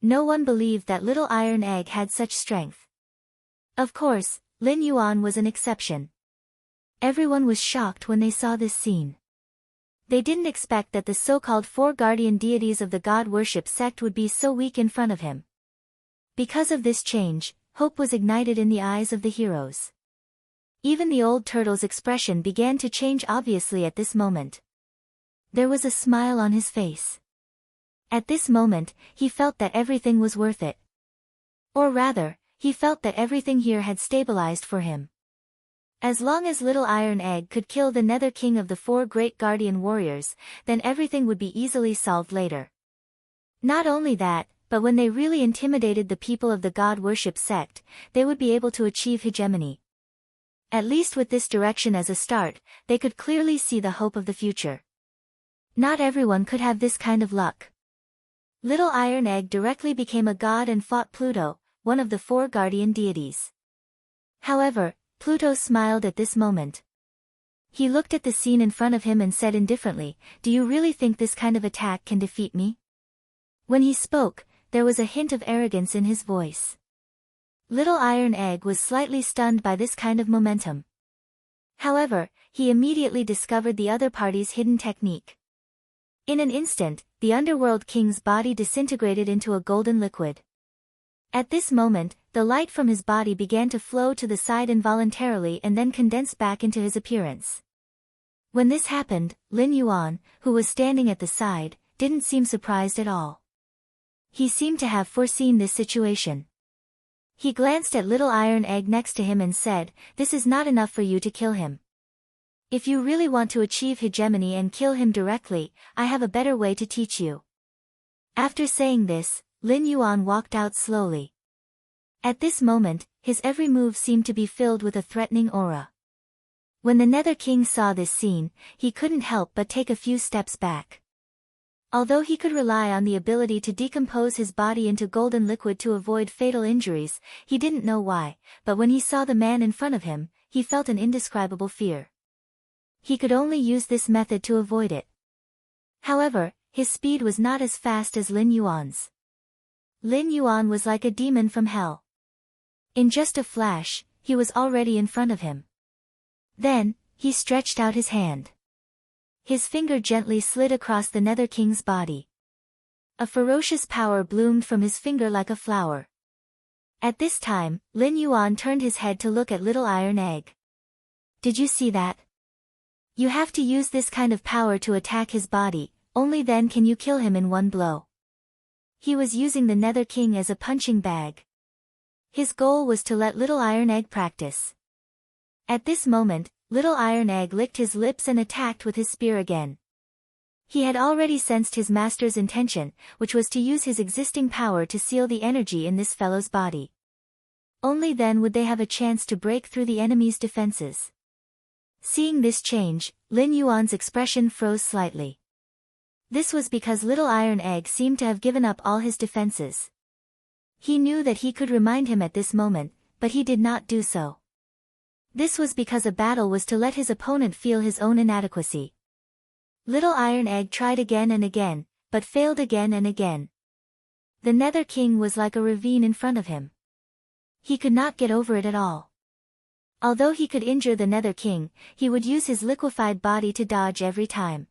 No one believed that Little Iron Egg had such strength. Of course, Lin Yuan was an exception. Everyone was shocked when they saw this scene. They didn't expect that the so-called four guardian deities of the god worship sect would be so weak in front of him. Because of this change, hope was ignited in the eyes of the heroes. Even the old turtle's expression began to change obviously at this moment. There was a smile on his face. At this moment, he felt that everything was worth it. Or rather, he felt that everything here had stabilized for him. As long as Little Iron Egg could kill the Nether King of the four great guardian warriors, then everything would be easily solved later. Not only that, but when they really intimidated the people of the god worship sect, they would be able to achieve hegemony. At least with this direction as a start, they could clearly see the hope of the future. Not everyone could have this kind of luck. Little Iron Egg directly became a god and fought Pluto, one of the 4 guardian deities. However, Pluto smiled at this moment. He looked at the scene in front of him and said indifferently, "Do you really think this kind of attack can defeat me?" When he spoke, there was a hint of arrogance in his voice. Little Iron Egg was slightly stunned by this kind of momentum. However, he immediately discovered the other party's hidden technique. In an instant, the Underworld King's body disintegrated into a golden liquid. At this moment, the light from his body began to flow to the side involuntarily and then condense back into his appearance. When this happened, Lin Yuan, who was standing at the side, didn't seem surprised at all. He seemed to have foreseen this situation. He glanced at Little Iron Egg next to him and said, "This is not enough for you to kill him. If you really want to achieve hegemony and kill him directly, I have a better way to teach you." After saying this, Lin Yuan walked out slowly. At this moment, his every move seemed to be filled with a threatening aura. When the Nether King saw this scene, he couldn't help but take a few steps back. Although he could rely on the ability to decompose his body into golden liquid to avoid fatal injuries, he didn't know why, but when he saw the man in front of him, he felt an indescribable fear. He could only use this method to avoid it. However, his speed was not as fast as Lin Yuan's. Lin Yuan was like a demon from hell. In just a flash, he was already in front of him. Then, he stretched out his hand. His finger gently slid across the Nether King's body. A ferocious power bloomed from his finger like a flower. At this time, Lin Yuan turned his head to look at Little Iron Egg. "Did you see that? You have to use this kind of power to attack his body, only then can you kill him in one blow." He was using the Nether King as a punching bag. His goal was to let Little Iron Egg practice. At this moment, Little Iron Egg licked his lips and attacked with his spear again. He had already sensed his master's intention, which was to use his existing power to seal the energy in this fellow's body. Only then would they have a chance to break through the enemy's defenses. Seeing this change, Lin Yuan's expression froze slightly. This was because Little Iron Egg seemed to have given up all his defenses. He knew that he could remind him at this moment, but he did not do so. This was because a battle was to let his opponent feel his own inadequacy. Little Iron Egg tried again and again, but failed again and again. The Nether King was like a ravine in front of him. He could not get over it at all. Although he could injure the Nether King, he would use his liquefied body to dodge every time.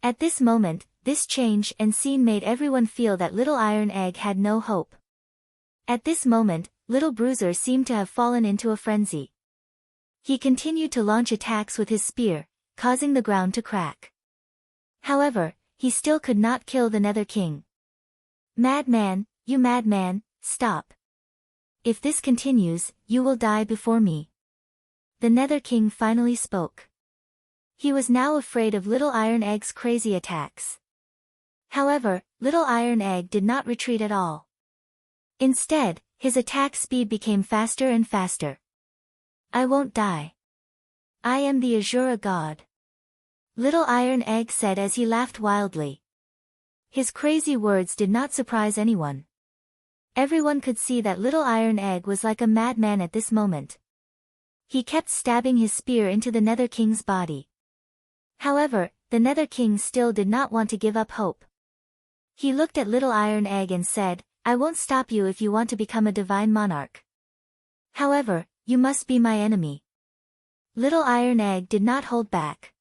At this moment, this change and scene made everyone feel that Little Iron Egg had no hope. At this moment, Little Bruiser seemed to have fallen into a frenzy. He continued to launch attacks with his spear, causing the ground to crack. However, he still could not kill the Nether King. "Madman, you madman, stop. If this continues, you will die before me." The Nether King finally spoke. He was now afraid of Little Iron Egg's crazy attacks. However, Little Iron Egg did not retreat at all. Instead, his attack speed became faster and faster. "I won't die. I am the Azura God," Little Iron Egg said as he laughed wildly. His crazy words did not surprise anyone. Everyone could see that Little Iron Egg was like a madman at this moment. He kept stabbing his spear into the Nether King's body. However, the Nether King still did not want to give up hope. He looked at Little Iron Egg and said, "I won't stop you if you want to become a divine monarch. However, you must be my enemy." Little Iron Egg did not hold back.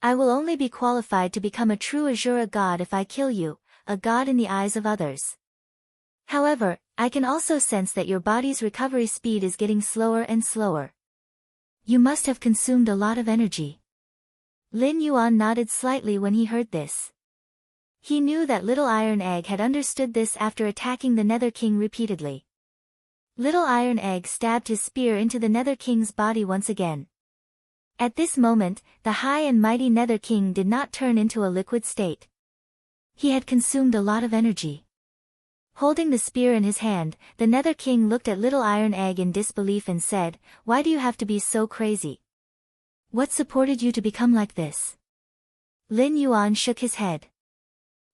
"I will only be qualified to become a true Azura God if I kill you, a god in the eyes of others. However, I can also sense that your body's recovery speed is getting slower and slower. You must have consumed a lot of energy." Lin Yuan nodded slightly when he heard this. He knew that Little Iron Egg had understood this after attacking the Nether King repeatedly. Little Iron Egg stabbed his spear into the Nether King's body once again. At this moment, the high and mighty Nether King did not turn into a liquid state. He had consumed a lot of energy. Holding the spear in his hand, the Nether King looked at Little Iron Egg in disbelief and said, "Why do you have to be so crazy? What supported you to become like this?" Lin Yuan shook his head.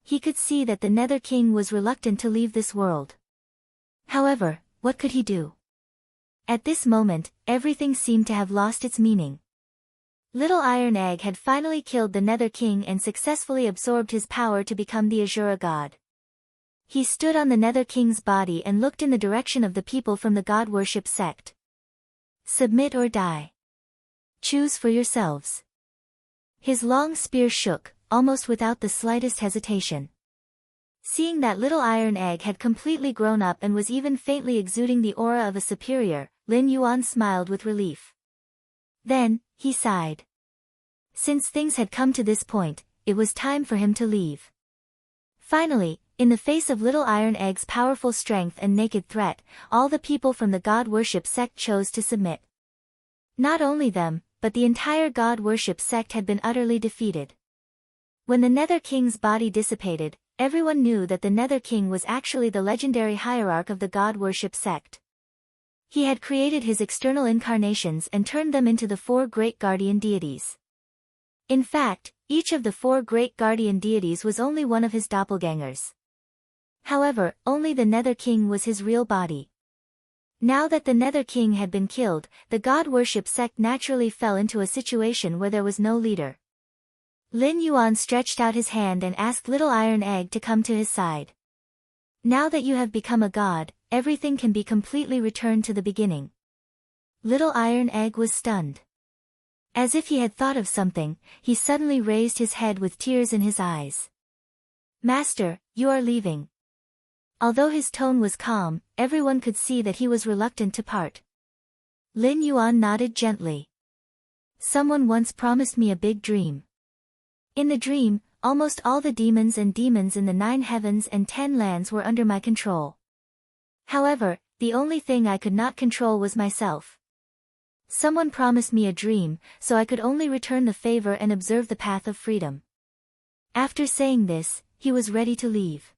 He could see that the Nether King was reluctant to leave this world. However, what could he do? At this moment, everything seemed to have lost its meaning. Little Iron Egg had finally killed the Nether King and successfully absorbed his power to become the Azura god. He stood on the Nether King's body and looked in the direction of the people from the god worship sect. Submit or die. Choose for yourselves. His long spear shook, almost without the slightest hesitation. Seeing that Little Iron Egg had completely grown up and was even faintly exuding the aura of a superior, Lin Yuan smiled with relief. Then, he sighed. Since things had come to this point, it was time for him to leave. Finally, in the face of Little Iron Egg's powerful strength and naked threat, all the people from the god worship sect chose to submit. Not only them, but the entire god worship sect had been utterly defeated. When the Nether King's body dissipated, everyone knew that the Nether King was actually the legendary hierarch of the god worship sect. He had created his external incarnations and turned them into the 4 great guardian deities. In fact, each of the 4 great guardian deities was only one of his doppelgangers. However, only the Nether King was his real body. Now that the Nether King had been killed, the god worship sect naturally fell into a situation where there was no leader. Lin Yuan stretched out his hand and asked Little Iron Egg to come to his side. Now that you have become a god, everything can be completely returned to the beginning. Little Iron Egg was stunned. As if he had thought of something, he suddenly raised his head with tears in his eyes. Master, you are leaving. Although his tone was calm, everyone could see that he was reluctant to part. Lin Yuan nodded gently. Someone once promised me a big dream. In the dream, almost all the demons in the 9 heavens and 10 lands were under my control. However, the only thing I could not control was myself. Someone promised me a dream, so I could only return the favor and observe the path of freedom. After saying this, he was ready to leave.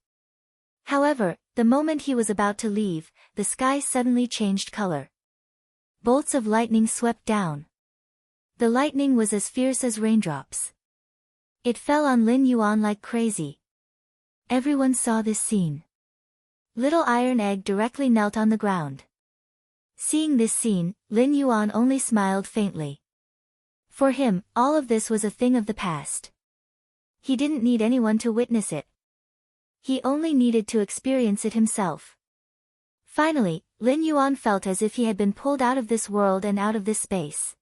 However, the moment he was about to leave, the sky suddenly changed color. Bolts of lightning swept down. The lightning was as fierce as raindrops. It fell on Lin Yuan like crazy. Everyone saw this scene. Little Iron Egg directly knelt on the ground. Seeing this scene, Lin Yuan only smiled faintly. For him, all of this was a thing of the past. He didn't need anyone to witness it. He only needed to experience it himself. Finally, Lin Yuan felt as if he had been pulled out of this world and out of this space.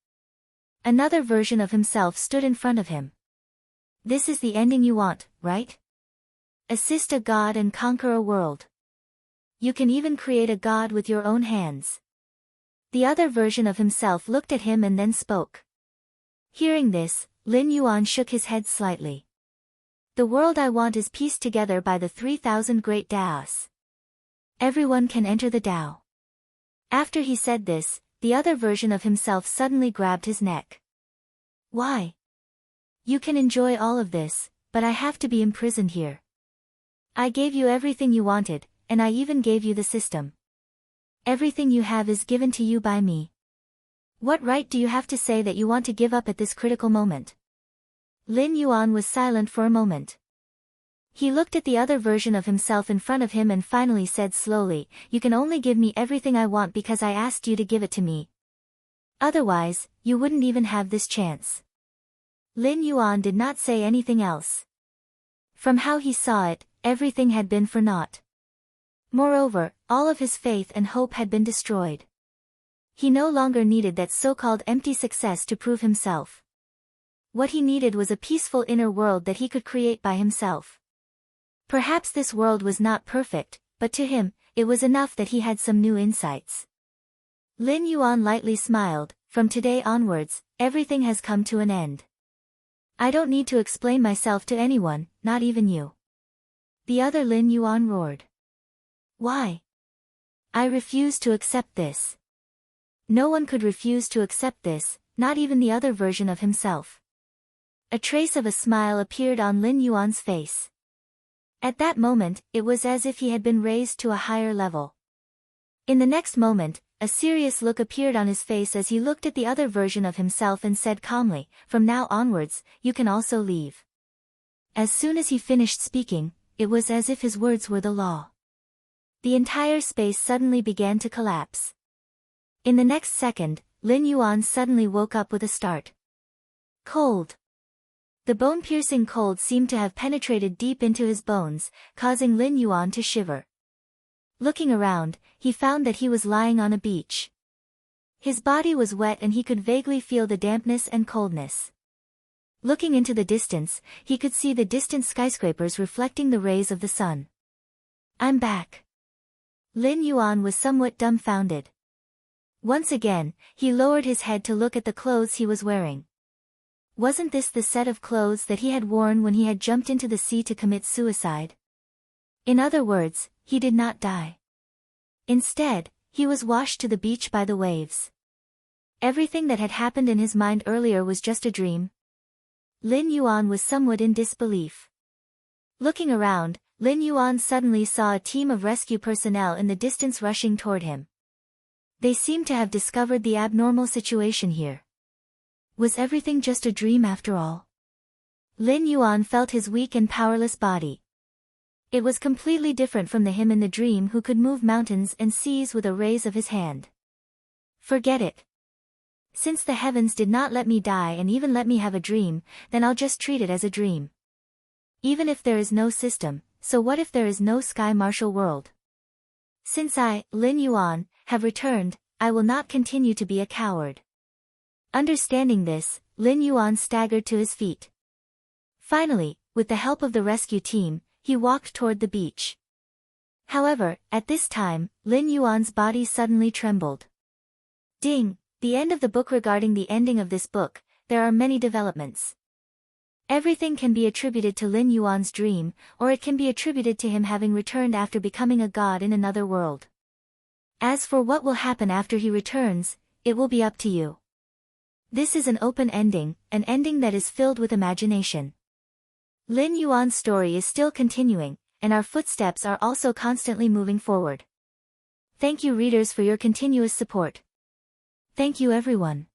Another version of himself stood in front of him. This is the ending you want, right? Assist a god and conquer a world. You can even create a god with your own hands. The other version of himself looked at him and then spoke. Hearing this, Lin Yuan shook his head slightly. The world I want is pieced together by the 3,000 great Daos. Everyone can enter the Dao. After he said this, the other version of himself suddenly grabbed his neck. Why? You can enjoy all of this, but I have to be imprisoned here. I gave you everything you wanted, and I even gave you the system. Everything you have is given to you by me. What right do you have to say that you want to give up at this critical moment? Lin Yuan was silent for a moment. He looked at the other version of himself in front of him and finally said slowly, "You can only give me everything I want because I asked you to give it to me. Otherwise, you wouldn't even have this chance." Lin Yuan did not say anything else. From how he saw it, everything had been for naught. Moreover, all of his faith and hope had been destroyed. He no longer needed that so-called empty success to prove himself. What he needed was a peaceful inner world that he could create by himself. Perhaps this world was not perfect, but to him, it was enough that he had some new insights. Lin Yuan lightly smiled. From today onwards, everything has come to an end. I don't need to explain myself to anyone, not even you. The other Lin Yuan roared. Why? I refuse to accept this. No one could refuse to accept this, not even the other version of himself. A trace of a smile appeared on Lin Yuan's face. At that moment, it was as if he had been raised to a higher level. In the next moment, a serious look appeared on his face as he looked at the other version of himself and said calmly, "From now onwards, you can also leave." As soon as he finished speaking, it was as if his words were the law. The entire space suddenly began to collapse. In the next second, Lin Yuan suddenly woke up with a start. Cold. The bone-piercing cold seemed to have penetrated deep into his bones, causing Lin Yuan to shiver. Looking around, he found that he was lying on a beach. His body was wet and he could vaguely feel the dampness and coldness. Looking into the distance, he could see the distant skyscrapers reflecting the rays of the sun. I'm back. Lin Yuan was somewhat dumbfounded. Once again, he lowered his head to look at the clothes he was wearing. Wasn't this the set of clothes that he had worn when he had jumped into the sea to commit suicide? In other words, he did not die. Instead, he was washed to the beach by the waves. Everything that had happened in his mind earlier was just a dream. Lin Yuan was somewhat in disbelief. Looking around, Lin Yuan suddenly saw a team of rescue personnel in the distance rushing toward him. They seemed to have discovered the abnormal situation here. Was everything just a dream after all? Lin Yuan felt his weak and powerless body. It was completely different from the him in the dream who could move mountains and seas with a raise of his hand. Forget it. Since the heavens did not let me die and even let me have a dream, then I'll just treat it as a dream. Even if there is no system, so what if there is no sky martial world? Since I, Lin Yuan, have returned, I will not continue to be a coward. Understanding this, Lin Yuan staggered to his feet. Finally, with the help of the rescue team, he walked toward the beach. However, at this time, Lin Yuan's body suddenly trembled. Ding! The end of the book. Regarding the ending of this book, there are many developments. Everything can be attributed to Lin Yuan's dream, or it can be attributed to him having returned after becoming a god in another world. As for what will happen after he returns, it will be up to you. This is an open ending, an ending that is filled with imagination. Lin Yuan's story is still continuing, and our footsteps are also constantly moving forward. Thank you readers for your continuous support. Thank you everyone.